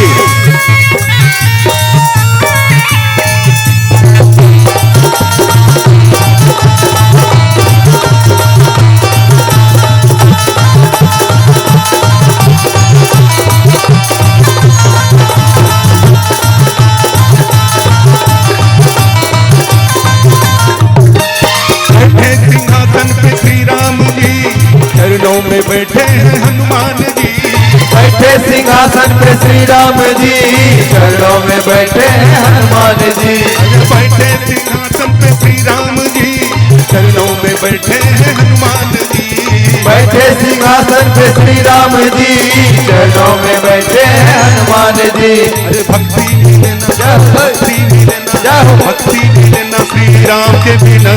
में बैठे हैं हनुमान जी, बैठे सिंहासन पे श्री राम जी, चरणों में बैठे हैं हनुमान जी। बैठे सिंहासन पे श्री राम जी, चरणों में बैठे हैं हनुमान जी। बैठे सिंहासन पे श्री राम जी, चरणों में बैठे हैं हनुमान जी। अरे भक्ति मिलना, भक्ति मिलना, भक्ति मिलना श्री राम के बिना,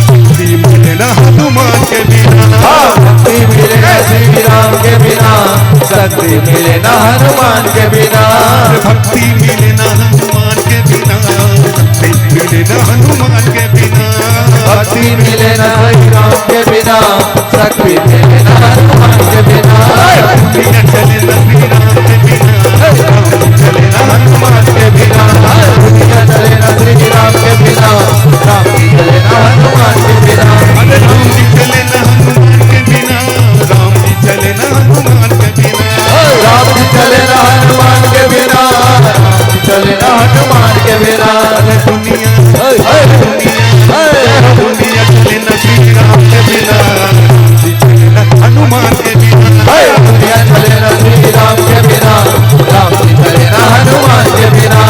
भक्ति मिलना ना हनुमान के बिना। भक्ति मिले न श्री राम के बिना, शक्ति मिले न हनुमान के बिना। भक्ति मिले ना हनुमान के बिना, शक्ति मिले ना हनुमान के बिना। भक्ति मिले न श्री राम के बिना, शक्ति मिले न हनुमान के बिना। दुनिया चले ना श्री राम के बिना, राम चले ना हनुमान के बिना। दुनिया चले न श्री राम के बिना, राम जी चले न हनुमान के बिना। अरे राम जी चले ना हनुमान के बिना, राम जी चले ना हनुमान के बिना। राम जी चले न हनुमान के बिना, राम जी चले न हनुमान के बिना। दुनिया दुनिया चले ना श्री राम के बिना, राम जी चले ना हनुमान के बिना।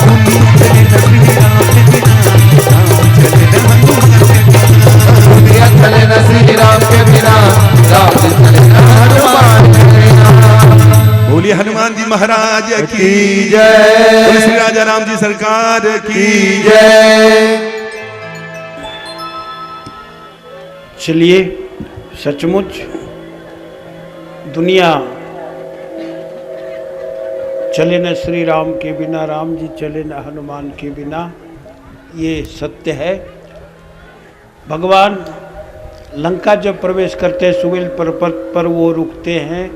दुनिया चले न श्री राम के बिना, राम जी चले न हनुमान के बिना। दुनिया चले न श्री राम के बिना, राम जी चले न हनुमान के बिना। बोलिए हनुमान जी महाराज की जय। बोलिए श्री राजा राम जी सरकार की जय। चलिए, सचमुच दुनिया चले न श्री राम के बिना, राम जी चले न हनुमान के बिना, ये सत्य है। भगवान लंका जब प्रवेश करते हैं सुवेल पर्वत पर वो रुकते हैं,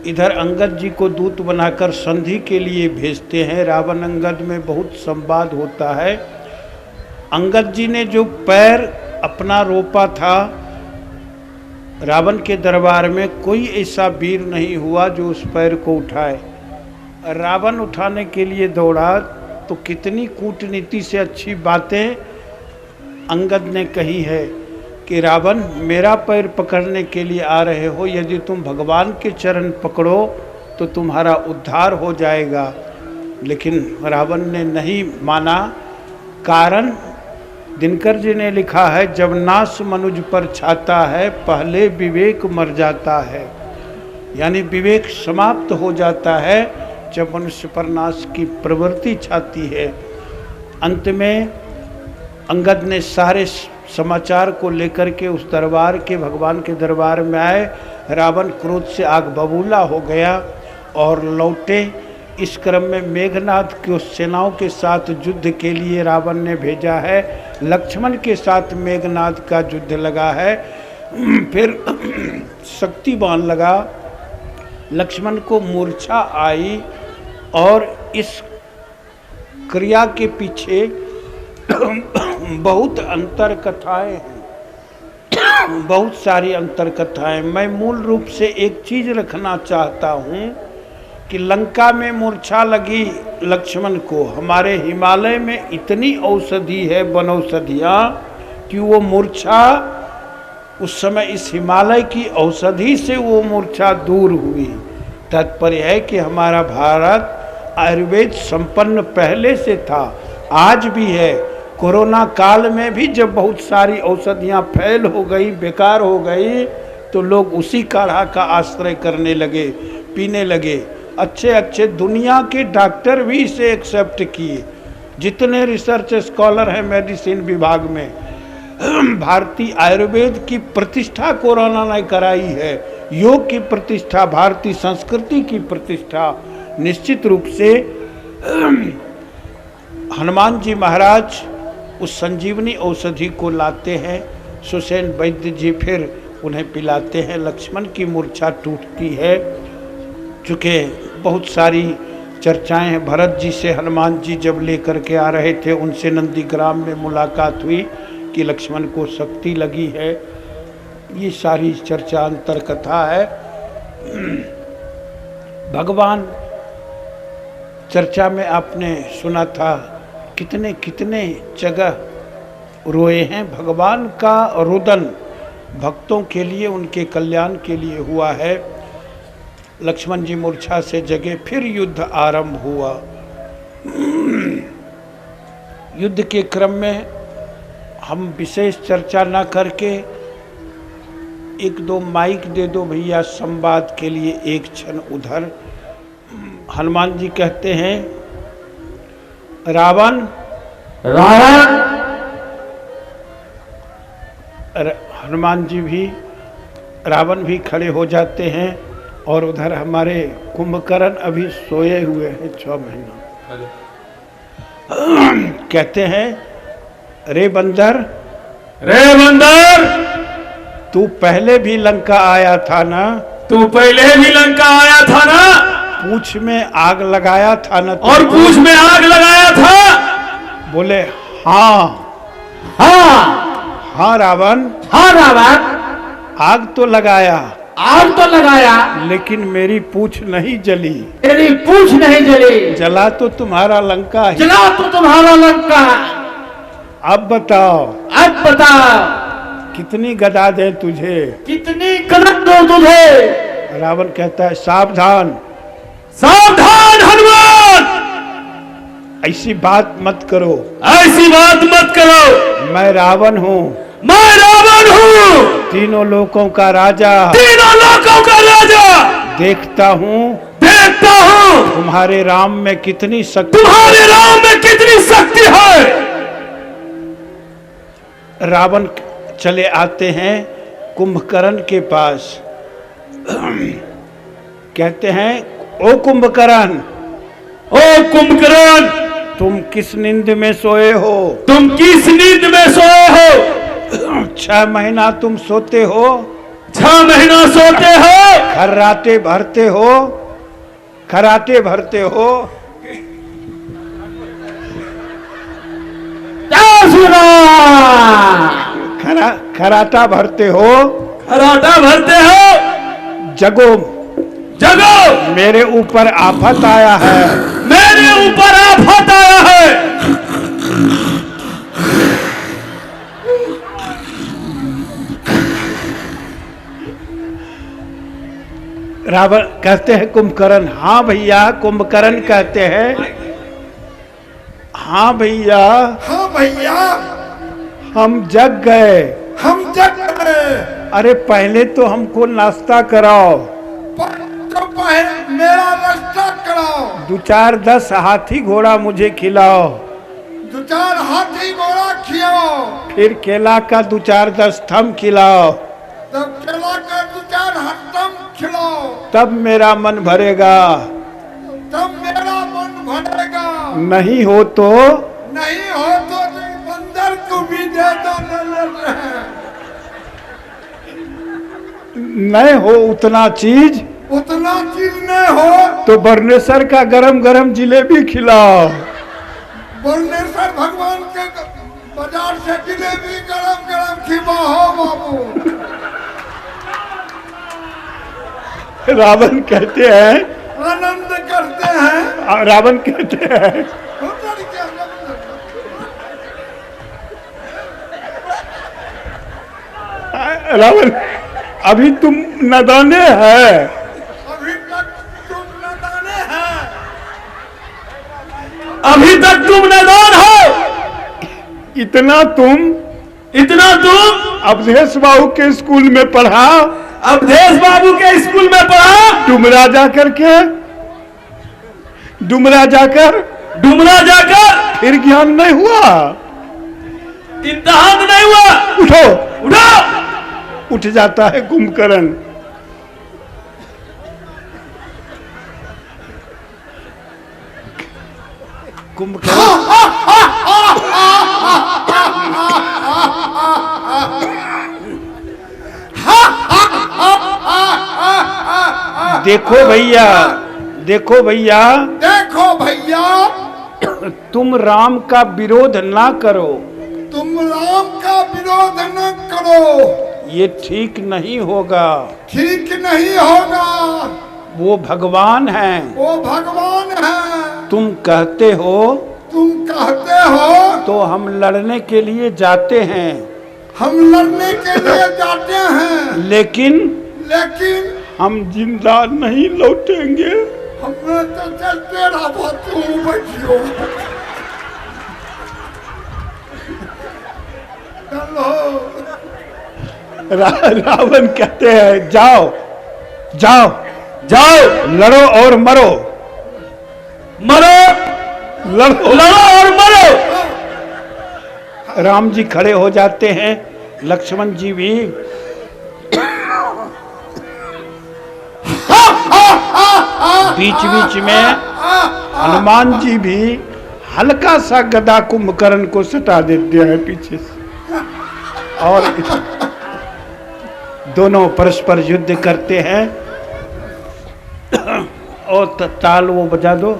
इधर अंगद जी को दूत बनाकर संधि के लिए भेजते हैं। रावण अंगद में बहुत संवाद होता है। अंगद जी ने जो पैर अपना रोपा था रावण के दरबार में, कोई ऐसा वीर नहीं हुआ जो उस पैर को उठाए। रावण उठाने के लिए दौड़ा तो कितनी कूटनीति से अच्छी बातें अंगद ने कही है कि रावण, मेरा पैर पकड़ने के लिए आ रहे हो, यदि तुम भगवान के चरण पकड़ो तो तुम्हारा उद्धार हो जाएगा। लेकिन रावण ने नहीं माना। कारण दिनकर जी ने लिखा है, जब नाश मनुज पर छाता है, पहले विवेक मर जाता है। यानी विवेक समाप्त हो जाता है जब मनुष्य पर नाश की प्रवृत्ति छाती है। अंत में अंगद ने सारे समाचार को लेकर के उस दरबार के भगवान के दरबार में आए। रावण क्रोध से आग बबूला हो गया और लौटे। इस क्रम में मेघनाद को सेनाओं के साथ युद्ध के लिए रावण ने भेजा है। लक्ष्मण के साथ मेघनाद का युद्ध लगा है। फिर शक्तिबान लगा, लक्ष्मण को मूर्छा आई और इस क्रिया के पीछे बहुत अंतर कथाएं हैं, बहुत सारी अंतर कथाएं। मैं मूल रूप से एक चीज रखना चाहता हूँ कि लंका में मूर्छा लगी लक्ष्मण को, हमारे हिमालय में इतनी औषधि है, वनौषधियाँ, कि वो मूर्छा उस समय इस हिमालय की औषधि से वो मूर्छा दूर हुई। तात्पर्य है कि हमारा भारत आयुर्वेद संपन्न पहले से था, आज भी है। कोरोना काल में भी जब बहुत सारी औषधियाँ फैल हो गई, बेकार हो गई, तो लोग उसी काढ़ा का आश्रय करने लगे, पीने लगे। अच्छे अच्छे दुनिया के डॉक्टर भी इसे एक्सेप्ट किए, जितने रिसर्च स्कॉलर हैं मेडिसिन विभाग में। भारतीय आयुर्वेद की प्रतिष्ठा कोरोना ने कराई है, योग की प्रतिष्ठा, भारतीय संस्कृति की प्रतिष्ठा। निश्चित रूप से हनुमान जी महाराज उस संजीवनी औषधि को लाते हैं। सुसेन वैद्य जी फिर उन्हें पिलाते हैं। लक्ष्मण की मूर्छा टूटती है। चूँकि बहुत सारी चर्चाएं हैं, भरत जी से हनुमान जी जब लेकर के आ रहे थे, उनसे नंदीग्राम में मुलाकात हुई कि लक्ष्मण को शक्ति लगी है। ये सारी चर्चा अंतर कथा है। भगवान चर्चा में आपने सुना था कितने कितने जगह रोए हैं। भगवान का रुदन भक्तों के लिए, उनके कल्याण के लिए हुआ है। लक्ष्मण जी मूर्छा से जगे, फिर युद्ध आरंभ हुआ। युद्ध के क्रम में हम विशेष चर्चा ना करके एक दो माइक दे दो भैया संवाद के लिए एक क्षण उधर। हनुमान जी कहते हैं, रावण हनुमान जी भी, रावण भी खड़े हो जाते हैं और उधर हमारे कुंभकर्ण अभी सोए हुए हैं 6 महीना। कहते हैं, रे बंदर, रे बंदर, तू पहले भी लंका आया था ना? तू पहले भी लंका आया था ना? पूछ में आग लगाया था ना? और पूछ में आग लगाया था? बोले हाँ। हाँ। हाँ रावण, हाँ रावण, आग तो लगाया, आग तो लगाया, लेकिन मेरी पूछ नहीं जली। तेरी पूछ नहीं जली। जला तो तुम्हारा लंका है। जला तो तुम्हारा लंका। अब बताओ, अब बता, कितनी गदा दे तुझे? कितनी कलम दो तुझे? रावण कहता है, सावधान, सावधान हनुमान, ऐसी बात मत करो। ऐसी बात मत करो। मैं रावण हूँ, मैं रावण हूँ, तीनों लोकों का राजा। तीनों लोकों का राजा। देखता हूँ, देखता हूँ तुम्हारे राम में कितनी शक्ति। तुम्हारे राम में कितनी शक्ति है। रावण चले आते हैं कुंभकर्ण के पास। कहते हैं, ओ कुंभकर्ण, ओ कुंभकर्ण, तुम किस नींद में सोए हो? तुम किस नींद में सोए हो? 6 महीना तुम सोते हो, 6 महीना सोते हो, खर्राटे भरते हो, खराटे भरते हो। खराटा भरते हो, खराटा भरते हो। जगो, जगो, मेरे ऊपर आफत आया है। मेरे ऊपर आफत आया है। रावण कहते हैं कुंभकर्ण, हाँ भैया। कुंभकर्ण कहते हैं, हाँ भैया, हाँ भैया, हम जग गए। हम जग गए। अरे पहले तो हमको नाश्ता कराओ, तो पहले मेरा रास्ता कराओ, 2-4-10 हाथी घोड़ा मुझे खिलाओ, 2-4 हाथी घोड़ा खिलाओ, फिर केला का 2-4-10 थम खिलाओ, तब केला का 2-4 हट्टम खिलाओ, तब मेरा मन भरेगा। तब मेरा मन भरेगा। नहीं हो तो? नहीं हो तो बंदर को भी दे दो। नहीं हो उतना चीज, उतना चीज नहीं हो तो बरनेसर का गरम गरम जिलेबी खिलाओ। बरनेसर भगवान के बाजार से जिलेबी गरम गरम खिलाओ बाबू। रावण कहते हैं, आनंद करते हैं। रावण कहते हैं, रावण अभी तुम नादाने हैं। अभी तक तुम नादाने हैं। अभी तक तुम नादान हो। इतना तुम अवधेश बाबू के स्कूल में पढ़ा, अवधेश बाबू के स्कूल में पढ़ा, डुमरा जाकर डुमरा जाकर फिर ज्ञान नहीं हुआ। इम्तिहान नहीं हुआ। उठो, उठो। उठ जाता है कुंभकर्ण। देखो भैया, देखो भैया, देखो भैया, तुम राम का विरोध ना करो। तुम राम का विरोध न करो। ये ठीक नहीं होगा। ठीक नहीं होगा। वो भगवान हैं। वो भगवान है। तुम कहते हो तो हम लड़ने के लिए जाते हैं। हम लड़ने के लिए जाते हैं। लेकिन लेकिन हम जिंदा नहीं लौटेंगे। हमने तो चलते रहो, तुम बचियो। रावण कहते हैं, जाओ जाओ जाओ, लड़ो और मरो, मरो, लड़ो और मरो। राम जी खड़े हो जाते हैं। लक्ष्मण जी भी बीच बीच में हनुमान जी भी हल्का सा गदा कुंभकर्ण को सटा देते हैं पीछे से और दोनों परस्पर युद्ध करते हैं। और ताल वो बजा दो।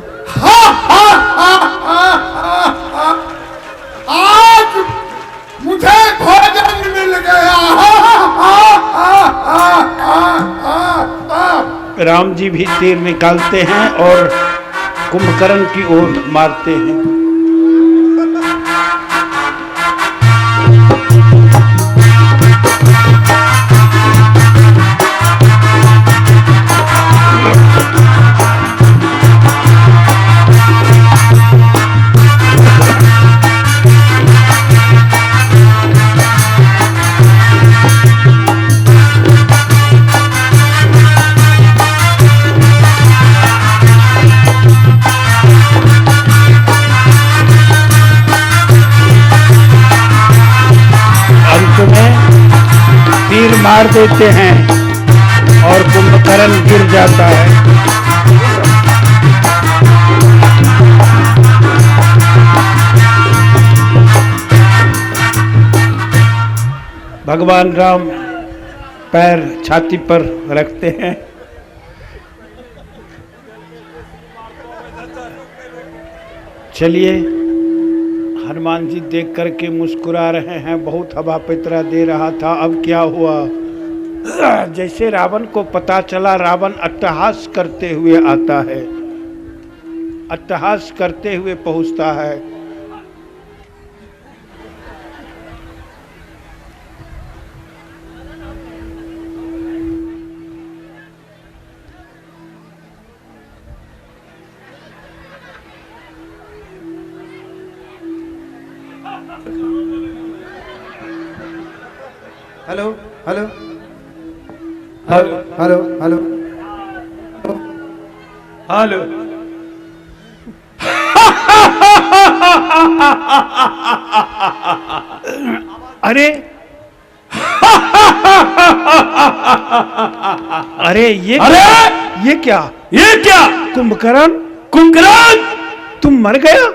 आज मुझे भोजन मिल गया। राम जी भी तीर निकालते हैं और कुंभकर्ण की ओर मारते हैं। तीर मार देते हैं और कुंभकर्ण गिर जाता है। भगवान राम पैर छाती पर रखते हैं। चलिए, हनुमान जी देख करके मुस्कुरा रहे हैं। बहुत हवा पैतरा दे रहा था, अब क्या हुआ? जैसे रावण को पता चला, रावण अट्टहास करते हुए आता है, अट्टहास करते हुए पहुंचता है। Hello hello hello hello hello hello. अरे अरे ये क्या? ये क्या? कुंभकर्ण, कुंभकर्ण तुम मर गया?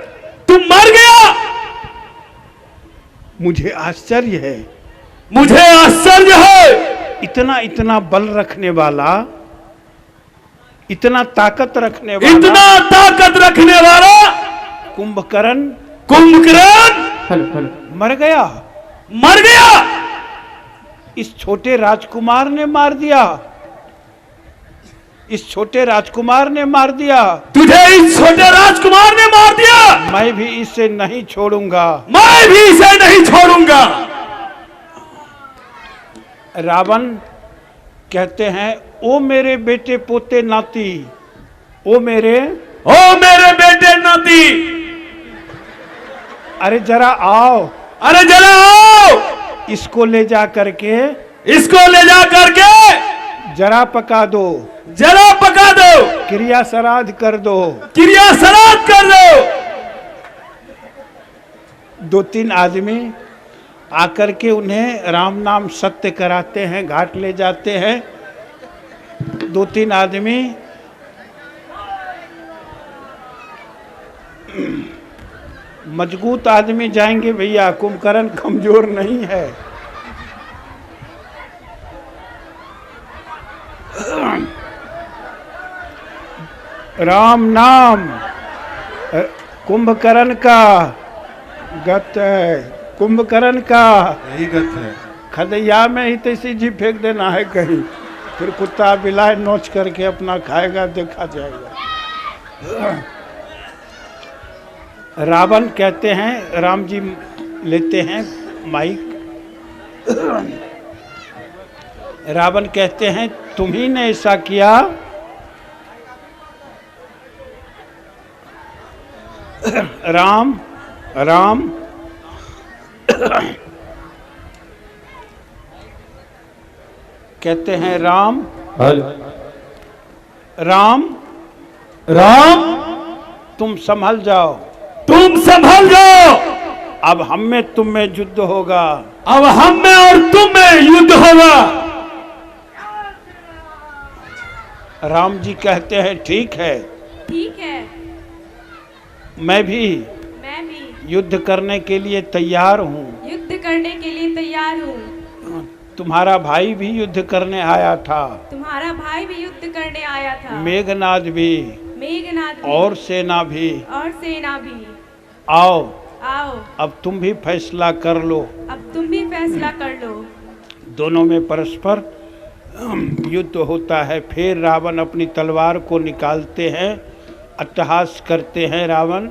तुम मर गया? मुझे आश्चर्य है, मुझे आश्चर्य है। इतना इतना बल रखने वाला, इतना ताकत रखने वाला, इतना ताकत रखने वाला कुंभकर्ण, कुंभकर्ण मर गया? मर गया? इस छोटे राजकुमार ने मार दिया, इस छोटे राजकुमार ने मार दिया। तुझे इस छोटे राजकुमार ने मार दिया? मैं भी इसे नहीं छोड़ूंगा, मैं भी इसे नहीं छोड़ूंगा। रावण कहते हैं, ओ मेरे बेटे पोते नाती, ओ मेरे बेटे नाती, अरे जरा आओ, अरे जरा आओ, इसको ले जा करके, इसको ले जा करके जरा पका दो, जरा पका दो, क्रिया श्राद्ध कर दो, क्रिया श्राद्ध कर दो। दो तीन आदमी आकर के उन्हें राम नाम सत्य कराते हैं, घाट ले जाते हैं। दो तीन आदमी मजबूत आदमी जाएंगे भैया, कुंभकर्ण कमजोर नहीं है। राम नाम कुंभकर्ण का गत है, कुंभकर्ण का यही गत है। खदैया में ही तैसी जी फेंक देना है कहीं, फिर कुत्ता बिलाए नोच करके अपना खाएगा, देखा जाएगा। रावण कहते हैं, राम जी लेते हैं माइक। रावण कहते हैं, तुम्ही ने ऐसा किया? राम राम कहते हैं, राम राम राम तुम संभल जाओ, तुम संभल जाओ, अब हम में तुम में युद्ध होगा। अब हम में और तुम में युद्ध होगा। राम जी कहते हैं ठीक है, ठीक है, मैं भी मैं भी युद्ध करने के लिए तैयार हूँ। युद्ध करने के लिए तैयार हूँ। तुम्हारा भाई भी युद्ध करने आया था, तुम्हारा भाई भी युद्ध करने आया था, मेघनाद भी, मेघनाद भी, और सेना भी। और सेना भी। आओ, आओ, अब तुम भी फैसला कर लो। अब तुम भी फैसला कर लो। दोनों में परस्पर युद्ध होता है। फिर रावण अपनी तलवार को निकालते हैं, अट्टहास करते हैं रावण।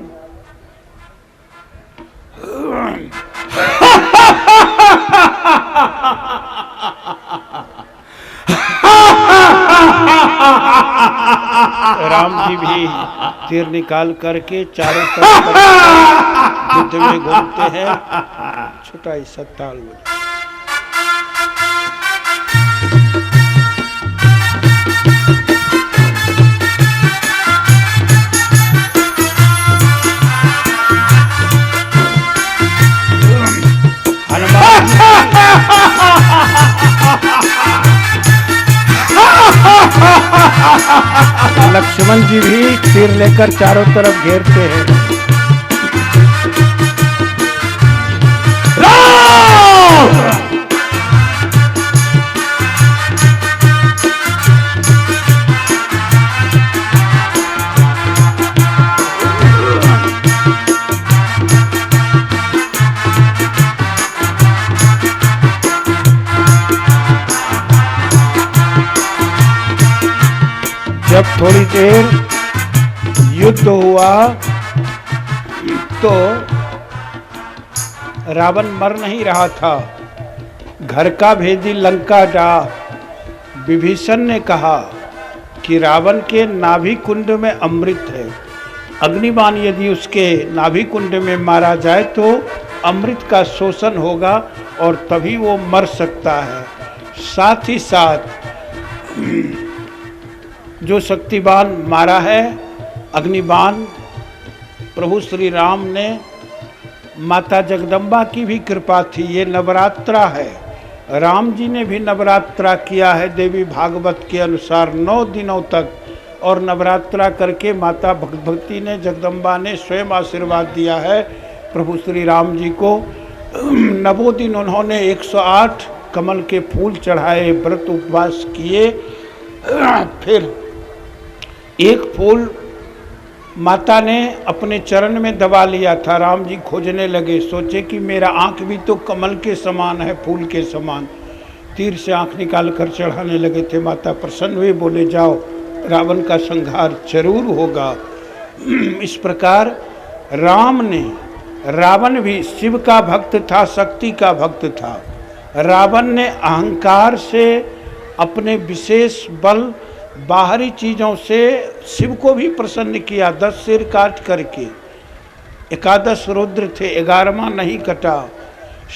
राम जी भी तीर निकाल करके चारों तरफ युद्ध में घूमते हैं। छोटा ही ताल बजा। लक्ष्मण जी भी तीर लेकर चारों तरफ घेरते हैं। जब थोड़ी देर युद्ध हुआ तो रावण मर नहीं रहा था। घर का भेदी लंका जा विभीषण ने कहा कि रावण के नाभि कुंड में अमृत है। अग्निबाण यदि उसके नाभि कुंड में मारा जाए तो अमृत का शोषण होगा और तभी वो मर सकता है। साथ ही साथ जो शक्तिबान मारा है अग्निबाण, प्रभु श्री राम ने माता जगदम्बा की भी कृपा थी। ये नवरात्रा है, राम जी ने भी नवरात्रा किया है देवी भागवत के अनुसार 9 दिनों तक। और नवरात्रा करके माता भगवती ने, जगदम्बा ने स्वयं आशीर्वाद दिया है प्रभु श्री राम जी को। 9 दिन उन्होंने 108 कमल के फूल चढ़ाए, व्रत उपवास किए। फिर एक फूल माता ने अपने चरण में दबा लिया था। राम जी खोजने लगे, सोचे कि मेरा आँख भी तो कमल के समान है, फूल के समान। तीर से आँख निकाल कर चढ़ाने लगे थे। माता प्रसन्न हुए, बोले जाओ, रावण का संहार जरूर होगा। इस प्रकार राम ने, रावण भी शिव का भक्त था, शक्ति का भक्त था। रावण ने अहंकार से अपने विशेष बल, बाहरी चीज़ों से शिव को भी प्रसन्न किया। 10 सिर काट करके 11 रुद्र थे, 11वां नहीं कटा।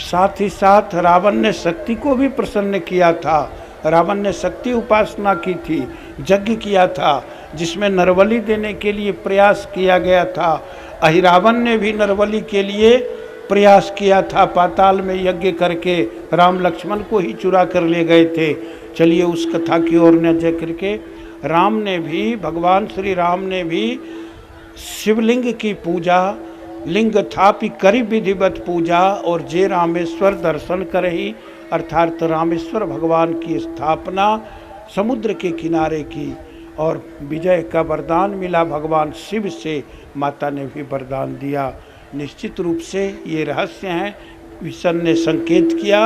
साथ ही साथ रावण ने शक्ति को भी प्रसन्न किया था। रावण ने शक्ति उपासना की थी, यज्ञ किया था जिसमें नरबलि देने के लिए प्रयास किया गया था। अहिरावण ने भी नरबलि के लिए प्रयास किया था, पाताल में यज्ञ करके राम लक्ष्मण को ही चुरा कर ले गए थे। चलिए उस कथा की ओर न जा करके, राम ने भी, भगवान श्री राम ने भी शिवलिंग की पूजा, लिंग थापि करी विधिवत पूजा, और जे रामेश्वर दर्शन करही, अर्थात रामेश्वर भगवान की स्थापना समुद्र के किनारे की। और विजय का वरदान मिला भगवान शिव से, माता ने भी वरदान दिया। निश्चित रूप से ये रहस्य हैं, विष्णु ने संकेत किया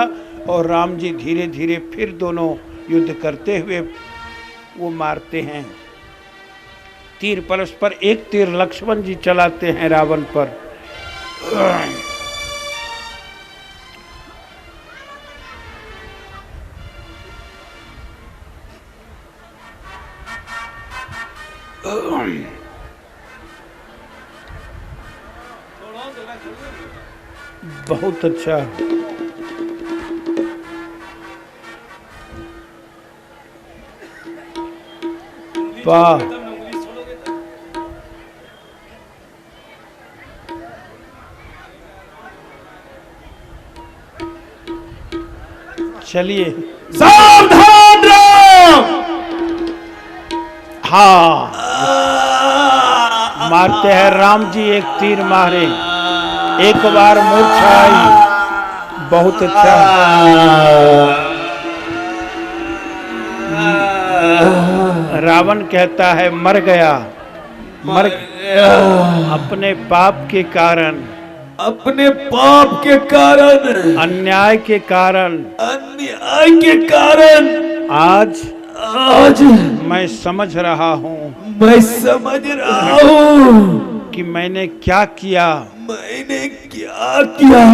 और राम जी धीरे धीरे फिर दोनों युद्ध करते हुए वो मारते हैं। तीर परस्पर, एक तीर लक्ष्मण जी चलाते हैं रावण पर। बहुत अच्छा। वाह, चलिए। सावधान रहो। हाँ, मारते हैं राम जी, एक तीर मारे, एक बार मूर्छा आई। बहुत अच्छा। रावण कहता है मर गया, मर अपने पाप के कारण, अपने पाप के कारण, अन्याय के कारण, अन्याय के कारण आज मैं समझ रहा हूँ मैं समझ रहा हूँ कि मैंने क्या किया, मैंने क्या किया।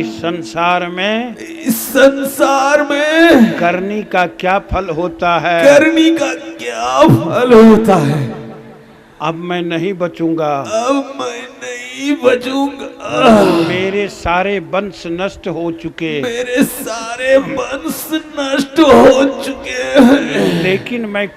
इस संसार में, इस संसार में करनी का क्या फल होता है, करनी का क्या फल होता है। अब मैं नहीं बचूंगा, अब मैं नहीं बचूंगा। मेरे सारे वंश नष्ट हो चुके, मेरे सारे वंश नष्ट हो चुके हैं। लेकिन मैं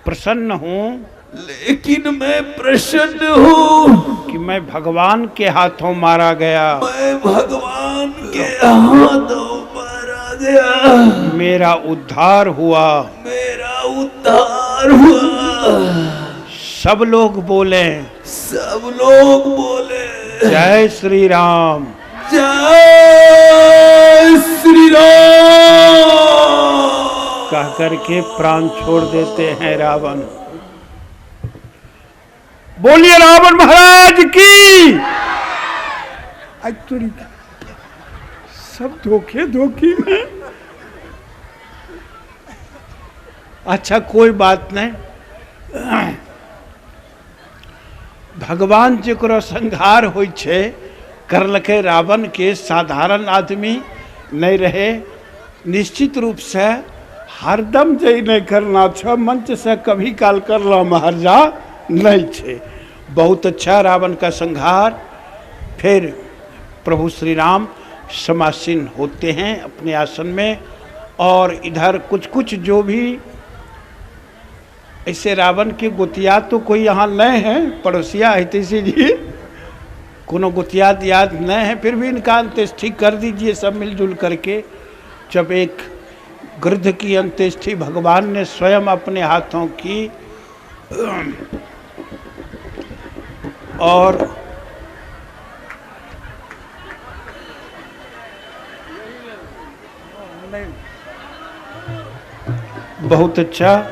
प्रसन्न हूँ लेकिन मैं प्रसन्न हूँ कि मैं भगवान के हाथों मारा गया, मैं भगवान के हाथों मारा गया। मेरा उद्धार हुआ, मेरा उद्धार हुआ। सब लोग बोले सब लोग बोले जय श्री राम। जय श्री राम कह करके प्राण छोड़ देते हैं रावण। बोलिए रावण महाराज की। आज तो सब धोखे धोखी में। अच्छा कोई बात नहीं। भगवान जकरो संहार होइ छै करलकै रावण के, साधारण आदमी नहीं रहे। निश्चित रूप से हरदम जे नहीं करना छ, मंच से कभी काल करला महाराजा नहीं छे। बहुत अच्छा रावण का संहार। फिर प्रभु श्री राम समासीन होते हैं अपने आसन में, और इधर कुछ कुछ जो भी ऐसे रावण के गोतिया तो कोई यहाँ नहीं है, पड़ोसिया हितैषी जी कोनो गोतिया याद नहीं है, फिर भी इनका अंत्येष्टि कर दीजिए सब मिलजुल करके। जब एक गृध्र की अंत्येष्टि भगवान ने स्वयं अपने हाथों की, और बहुत अच्छा।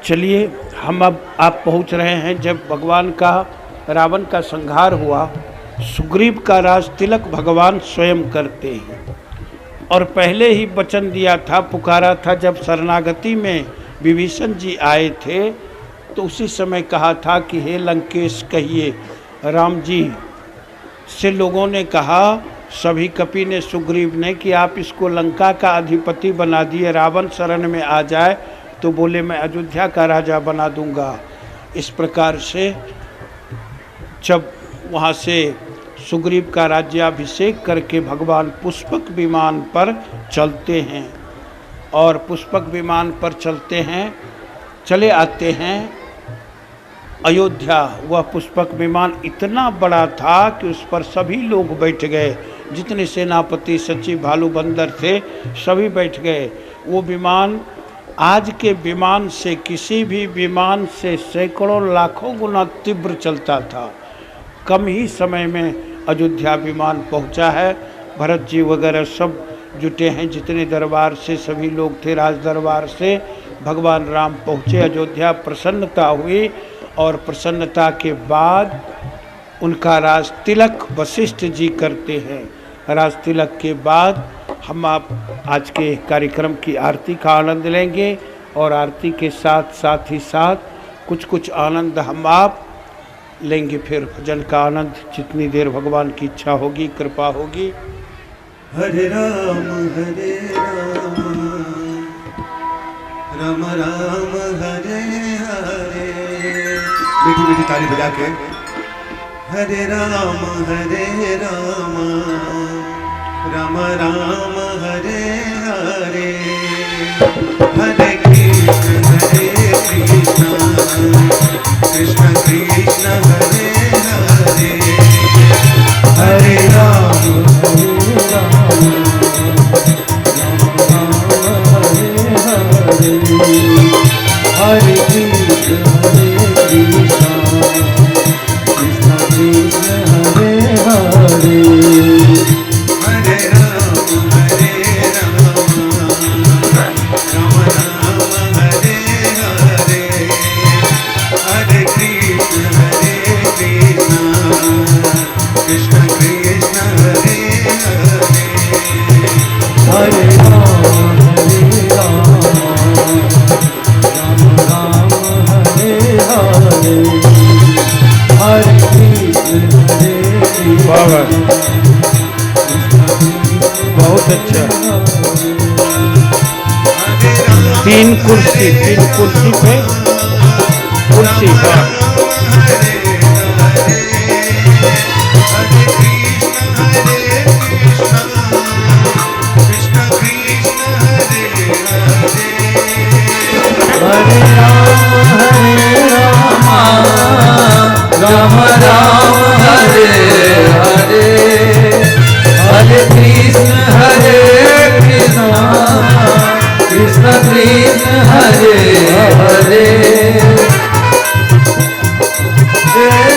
चलिए हम अब आप पहुंच रहे हैं जब भगवान का, रावण का संहार हुआ। सुग्रीव का राज तिलक भगवान स्वयं करते हैं, और पहले ही वचन दिया था, पुकारा था जब शरणागति में विभीषण जी आए थे, तो उसी समय कहा था कि हे लंकेश कहिए राम जी से। लोगों ने कहा, सभी कपि ने, सुग्रीव ने, कि आप इसको लंका का अधिपति बना दिए, रावण शरण में आ जाए तो बोले मैं अयोध्या का राजा बना दूंगा। इस प्रकार से जब वहाँ से सुग्रीव का राज्याभिषेक करके भगवान पुष्पक विमान पर चलते हैं, और पुष्पक विमान पर चलते हैं, चले आते हैं अयोध्या। वह पुष्पक विमान इतना बड़ा था कि उस पर सभी लोग बैठ गए, जितने सेनापति सचिव भालू बंदर थे सभी बैठ गए। वो विमान आज के विमान से, किसी भी विमान से सैकड़ों लाखों गुना तीव्र चलता था। कम ही समय में अयोध्या विमान पहुंचा है। भरत जी वगैरह सब जुटे हैं, जितने दरबार से सभी लोग थे, राज दरबार से भगवान राम पहुँचे अयोध्या। प्रसन्नता हुई, और प्रसन्नता के बाद उनका राज तिलक वशिष्ठ जी करते हैं। राज तिलक के बाद हम आप आज के कार्यक्रम की आरती का आनंद लेंगे, और आरती के साथ साथ ही साथ कुछ कुछ आनंद हम आप लेंगे। फिर भजन का आनंद जितनी देर भगवान की इच्छा होगी, कृपा होगी। हरे राम राम राम हरे हरे। मीठी मीठी ताली बजा के हरे राम राम राम हरे हरे। हरे कृष्ण कृष्ण कृष्ण हरे हरे। हरे राम वाह वाह, बहुत अच्छा। तीन कुर्सी पे कुर्सी, वाह। हरे राम राम राम हरे हरे, हरे कृष्ण कृष्ण कृष्ण हरे हरे।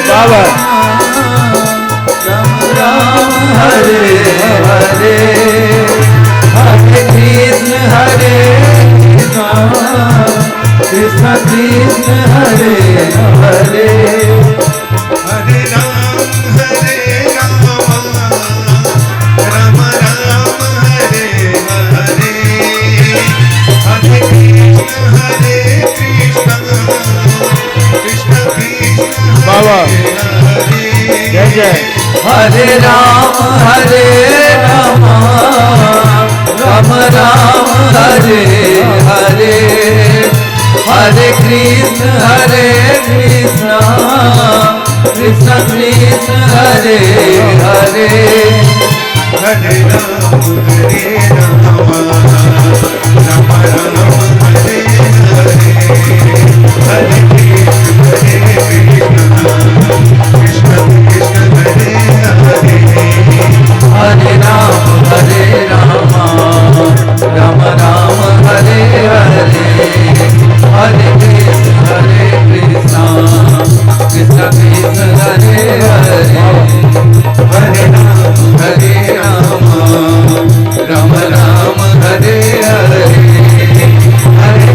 बाबा राम राम हरे हरे, हरे कृष्ण कृष्ण कृष्ण हरे हरे। हरे राम राम राम हरे हरे, हरे कृष्ण कृष्ण बाबा जय जय। हरे राम राम राम हरे हरे, हरे कृष्ण कृष्ण कृष्ण हरे हरे। हरे राम राम राम हरे हरे, हरे कृष्ण कृष्ण हरे हरे। हरे राम राम राम हरे हरे, हरे कृष्ण कृष्ण कृष्ण हरे हरे। हरे राम राम राम हरे हरे, हरे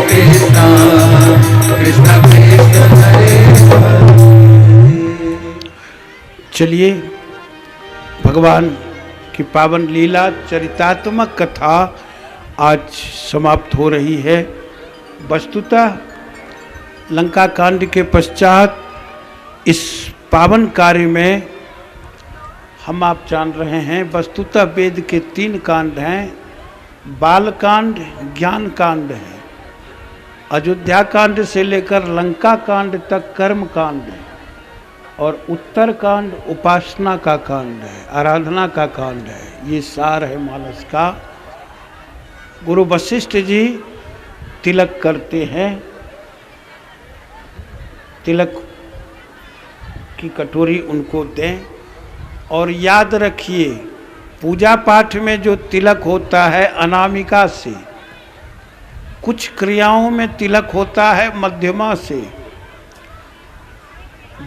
कृष्ण कृष्ण हरे हरे। चलिए, भगवान की पावन लीला चरितात्मक कथा आज समाप्त हो रही है। वस्तुतः लंका कांड के पश्चात इस पावन कार्य में हम आप जान रहे हैं, वस्तुतः वेद के 3 कांड हैं। बाल कांड ज्ञान कांड है, अयोध्या कांड से लेकर लंका कांड तक कर्म कांड है, और उत्तर कांड उपासना का कांड है, आराधना का कांड है। ये सार है मानस का। गुरु वशिष्ठ जी तिलक करते हैं। तिलक की कटोरी उनको दें, और याद रखिए पूजा पाठ में जो तिलक होता है अनामिका से, कुछ क्रियाओं में तिलक होता है मध्यमा से।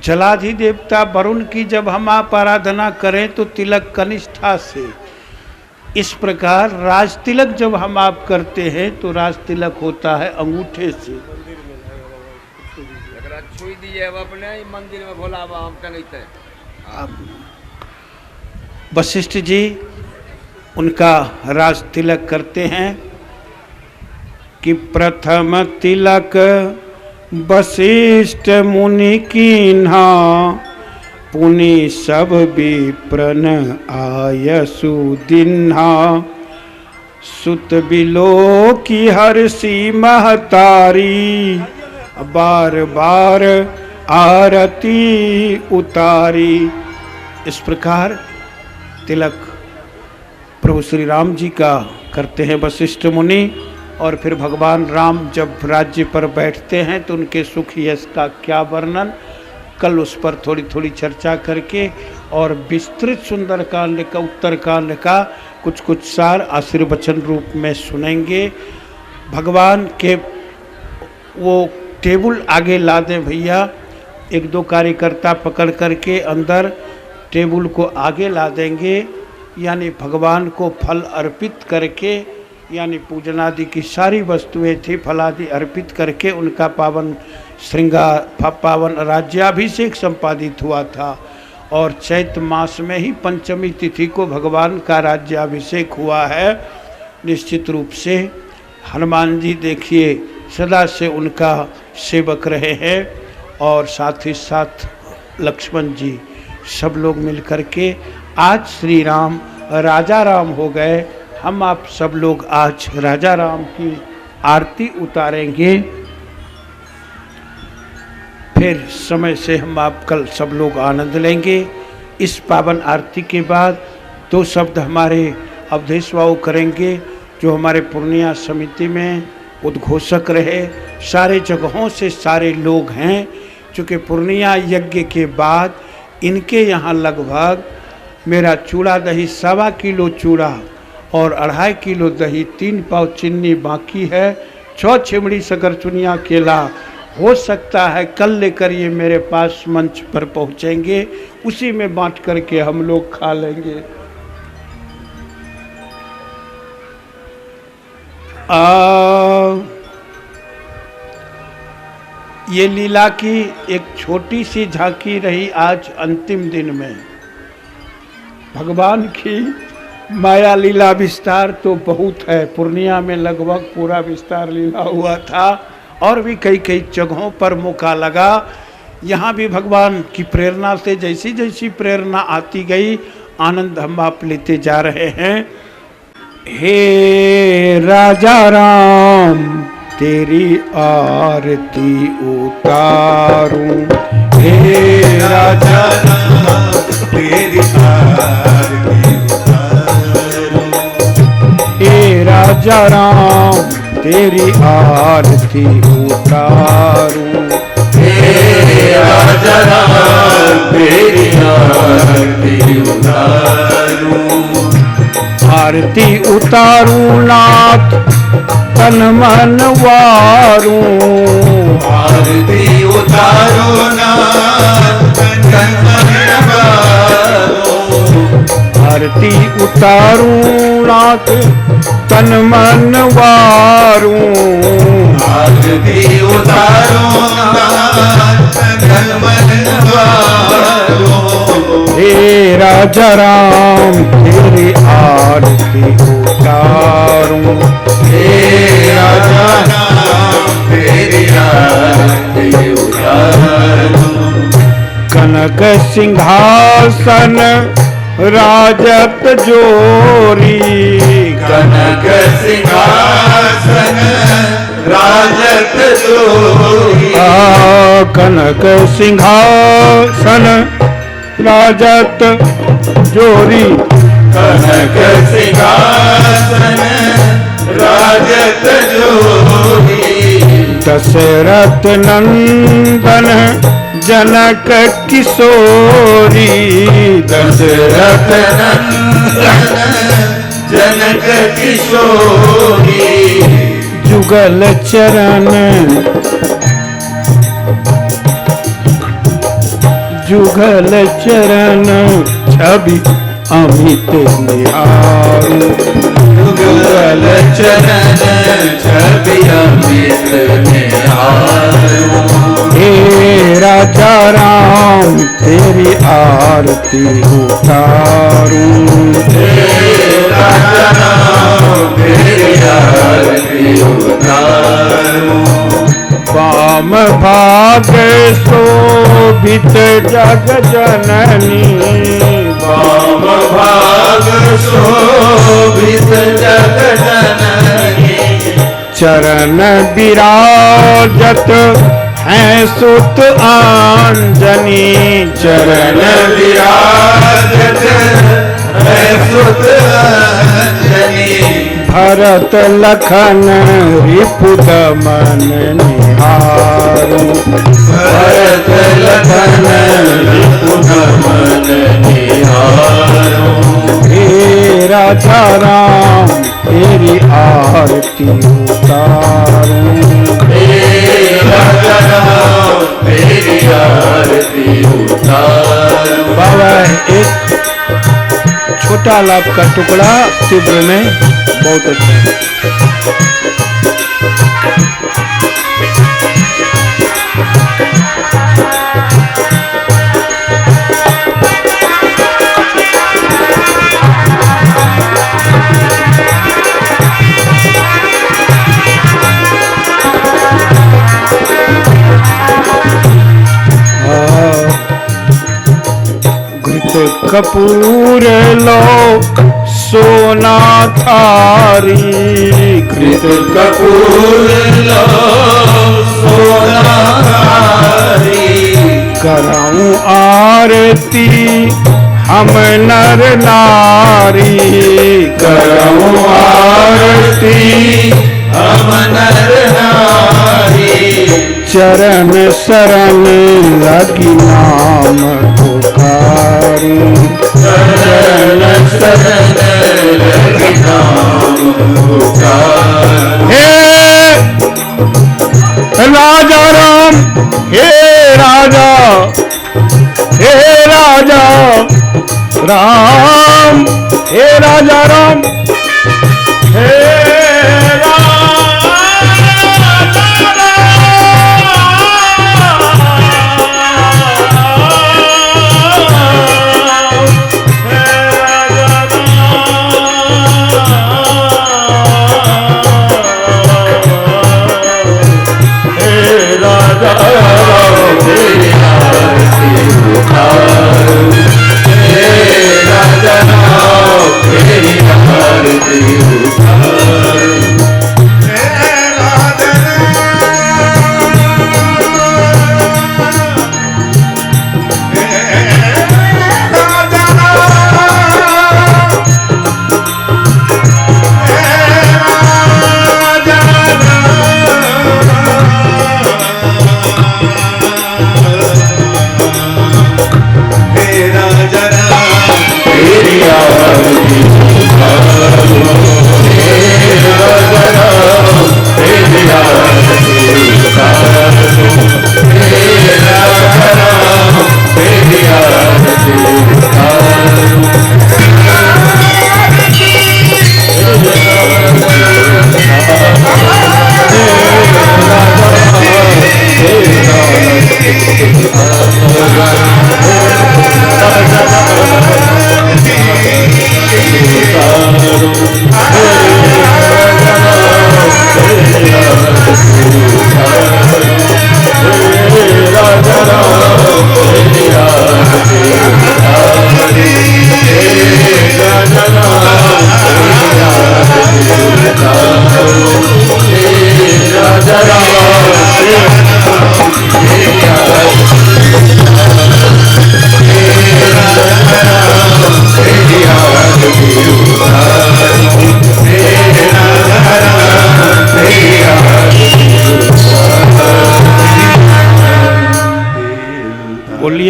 जलाधिदेवता वरुण की जब हम आप आराधना करें तो तिलक कनिष्ठा से। इस प्रकार राज तिलक जब हम आप करते हैं तो राज तिलक होता है अंगूठे से। मंदिर में भोला वशिष्ठ जी उनका राज तिलक करते हैं कि प्रथम तिलक वशिष्ठ मुनि कीन्हा, पुनि सब विप्रन आयसु दिन्हा। सुत बिलो की हर्षि महतारी, बार बार आरती उतारी। इस प्रकार तिलक प्रभु श्री राम जी का करते हैं वशिष्ठ मुनि। और फिर भगवान राम जब राज्य पर बैठते हैं तो उनके सुख यश का क्या वर्णन, कल उस पर थोड़ी थोड़ी चर्चा करके और विस्तृत सुंदरकांड का उत्तरकांड का कुछ कुछ सार आशीर्वचन रूप में सुनेंगे। भगवान के वो टेबल आगे ला दें भैया, 1-2 कार्यकर्ता पकड़ करके अंदर टेबल को आगे ला देंगे, यानी भगवान को फल अर्पित करके, यानी पूजनादि की सारी वस्तुएं थी फलादि अर्पित करके उनका पावन श्रृंगार पावन राज्याभिषेक संपादित हुआ था। और चैत्र मास में ही पंचमी तिथि को भगवान का राज्याभिषेक हुआ है। निश्चित रूप से हनुमान जी देखिए सदा से उनका सेवक रहे हैं, और साथ ही साथ लक्ष्मण जी सब लोग मिलकर के आज श्री राम राजा राम हो गए। हम आप सब लोग आज राजा राम की आरती उतारेंगे। फिर समय से हम आप कल सब लोग आनंद लेंगे। इस पावन आरती के बाद 2 शब्द हमारे अवधेश बाबू करेंगे, जो हमारे पूर्णिया समिति में उद्घोषक रहे। सारे जगहों से सारे लोग हैं, चूँकि पूर्णिया यज्ञ के बाद इनके यहाँ लगभग मेरा चूड़ा दही 1.25 किलो चूड़ा और 2.5 किलो दही, 3 पाव चीनी बाकी है, 6 चिमड़ी शकरचुनिया केला। हो सकता है कल लेकर ये मेरे पास मंच पर पहुँचेंगे, उसी में बांट करके हम लोग खा लेंगे। ये लीला की एक छोटी सी झांकी रही आज अंतिम दिन में। भगवान की माया लीला विस्तार तो बहुत है। पूर्णिया में लगभग पूरा विस्तार लीला हुआ था और भी कई कई जगहों पर मौका लगा। यहाँ भी भगवान की प्रेरणा से जैसी जैसी प्रेरणा आती गई, आनंद हम आप लेते जा रहे हैं। हे राजा राम तेरी आरती उतारूं, हे राजा राम तेरी आरती उतारूं, हे राजा राम तेरी आरती उतारूं, हे राजा राम तेरी आरती उतारूं, आरती उतारूं नाथ तन मन वारूं, आरती उतारो नाथ तन मन वारूं, आरती उतारूं नाथ तन मन वारूं, आरती उतारो नाथ तन मन वारूं, हे राजा राम तेरी आरती उतारूं, हे राजा राम तेरी आरती उतारूं, कनक सिंहासन राजत जोरी, कनक सिंहासन राजत जोरी, कनक सिंहासन राजत जोरी, कनक सिंहासन राजत जोरी, दशरथ नंदन जनक किशोरी, दशरथ नंदन जनक किशोरी, जुगल चरण जुगल चरण छवि अमित निहारूं, जुगल चरण छवि अमित निहारूं, हे राजा राम तेरी आरती उतारूं, हे राजा राम तेरी आरती उतारूं, वाम भाग शोभित जग जननी, वाम भाग शोभित जग जननी, चरण विराजत हैं सुत आंजनी, चरण विराजत है सुत अंजनी, भरत लखन रिपुदमन निहारूं, भरत लखन रिपुदमन निहारूं, हे राजा राम तेरी आरती उतारूं, हे राजा राम तेरी आरती उतारूं। बाबा एक छोटा लाभ का टुकड़ा तीव्र में बहुत अच्छा है। कपूर लो सोना थारी, कृत कपूर लो सोना थारी, कराऊं आरती हम नर नारी, करऊं आरती हम नर नारी, चरण शरण लगी नाम पुकारी, चरण शरण लगी नाम पुकारी। हे राजा राम, हे राजा, हे राजा राम, हे राजा राम, हे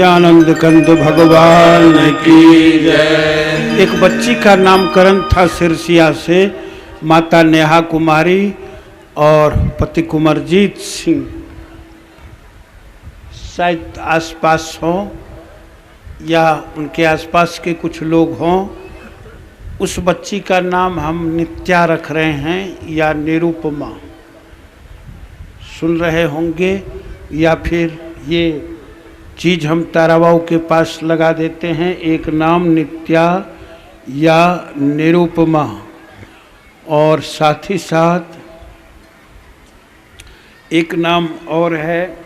आनंद कंद भगवान की जय। एक बच्ची का नामकरण था सिरसिया से, माता नेहा कुमारी और पति कुंवरजीत सिंह। शायद आसपास हों या उनके आसपास के कुछ लोग हों। उस बच्ची का नाम हम नित्या रख रहे हैं या निरुपमा, सुन रहे होंगे, या फिर ये चीज़ हम ताराबाऊ के पास लगा देते हैं, एक नाम नित्या या निरुपमा। और साथ ही साथ एक नाम और है,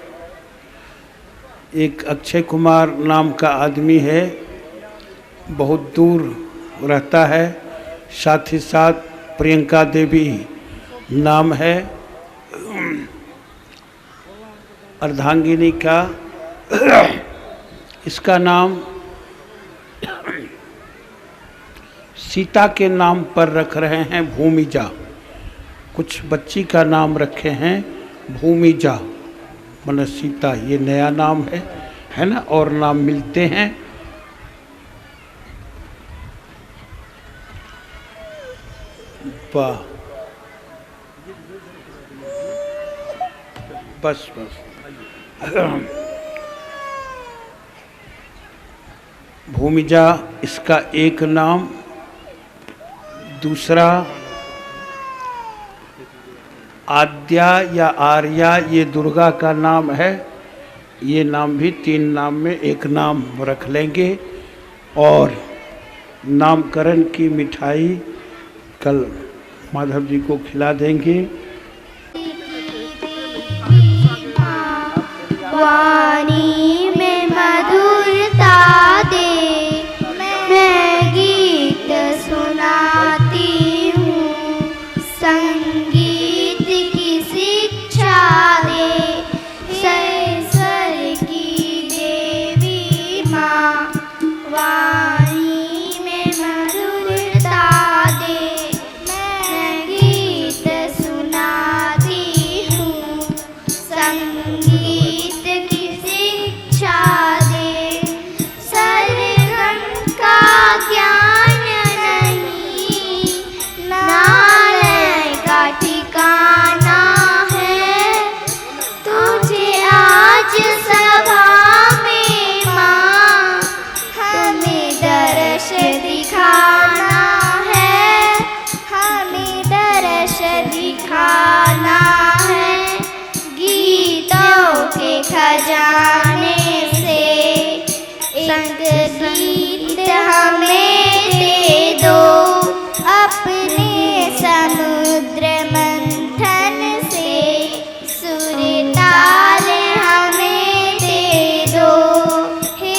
एक अक्षय कुमार नाम का आदमी है, बहुत दूर रहता है। साथ ही साथ प्रियंका देवी नाम है, अर्धांगिनी का। इसका नाम सीता के नाम पर रख रहे हैं, भूमिजा। कुछ बच्ची का नाम रखे हैं भूमिजा, मतलब सीता, ये नया नाम है ना। और नाम मिलते हैं। वाह, बस भूमिजा इसका एक नाम। दूसरा आद्या या आर्या, ये दुर्गा का नाम है। ये नाम भी 3 नाम में एक नाम रख लेंगे। और नामकरण की मिठाई कल माधव जी को खिला देंगे। वाणी में मधुरता दे संगीत हमें दे दो, अपने समुद्र मंथन से सुर ताल हमें दे दो। हे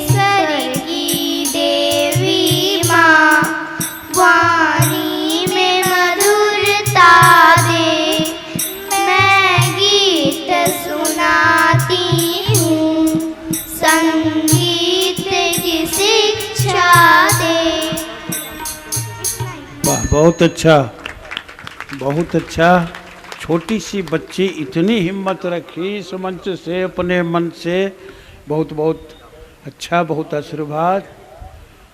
स्वर की देवी माँ, वाणी में मधुरता दे, मैं गीत सुनाती हूँ, संगीत की शिक्षा दे। वाह, बहुत अच्छा, बहुत अच्छा। छोटी सी बच्ची इतनी हिम्मत रखी इस मंच से, अपने मन से। बहुत बहुत अच्छा, बहुत आशीर्वाद।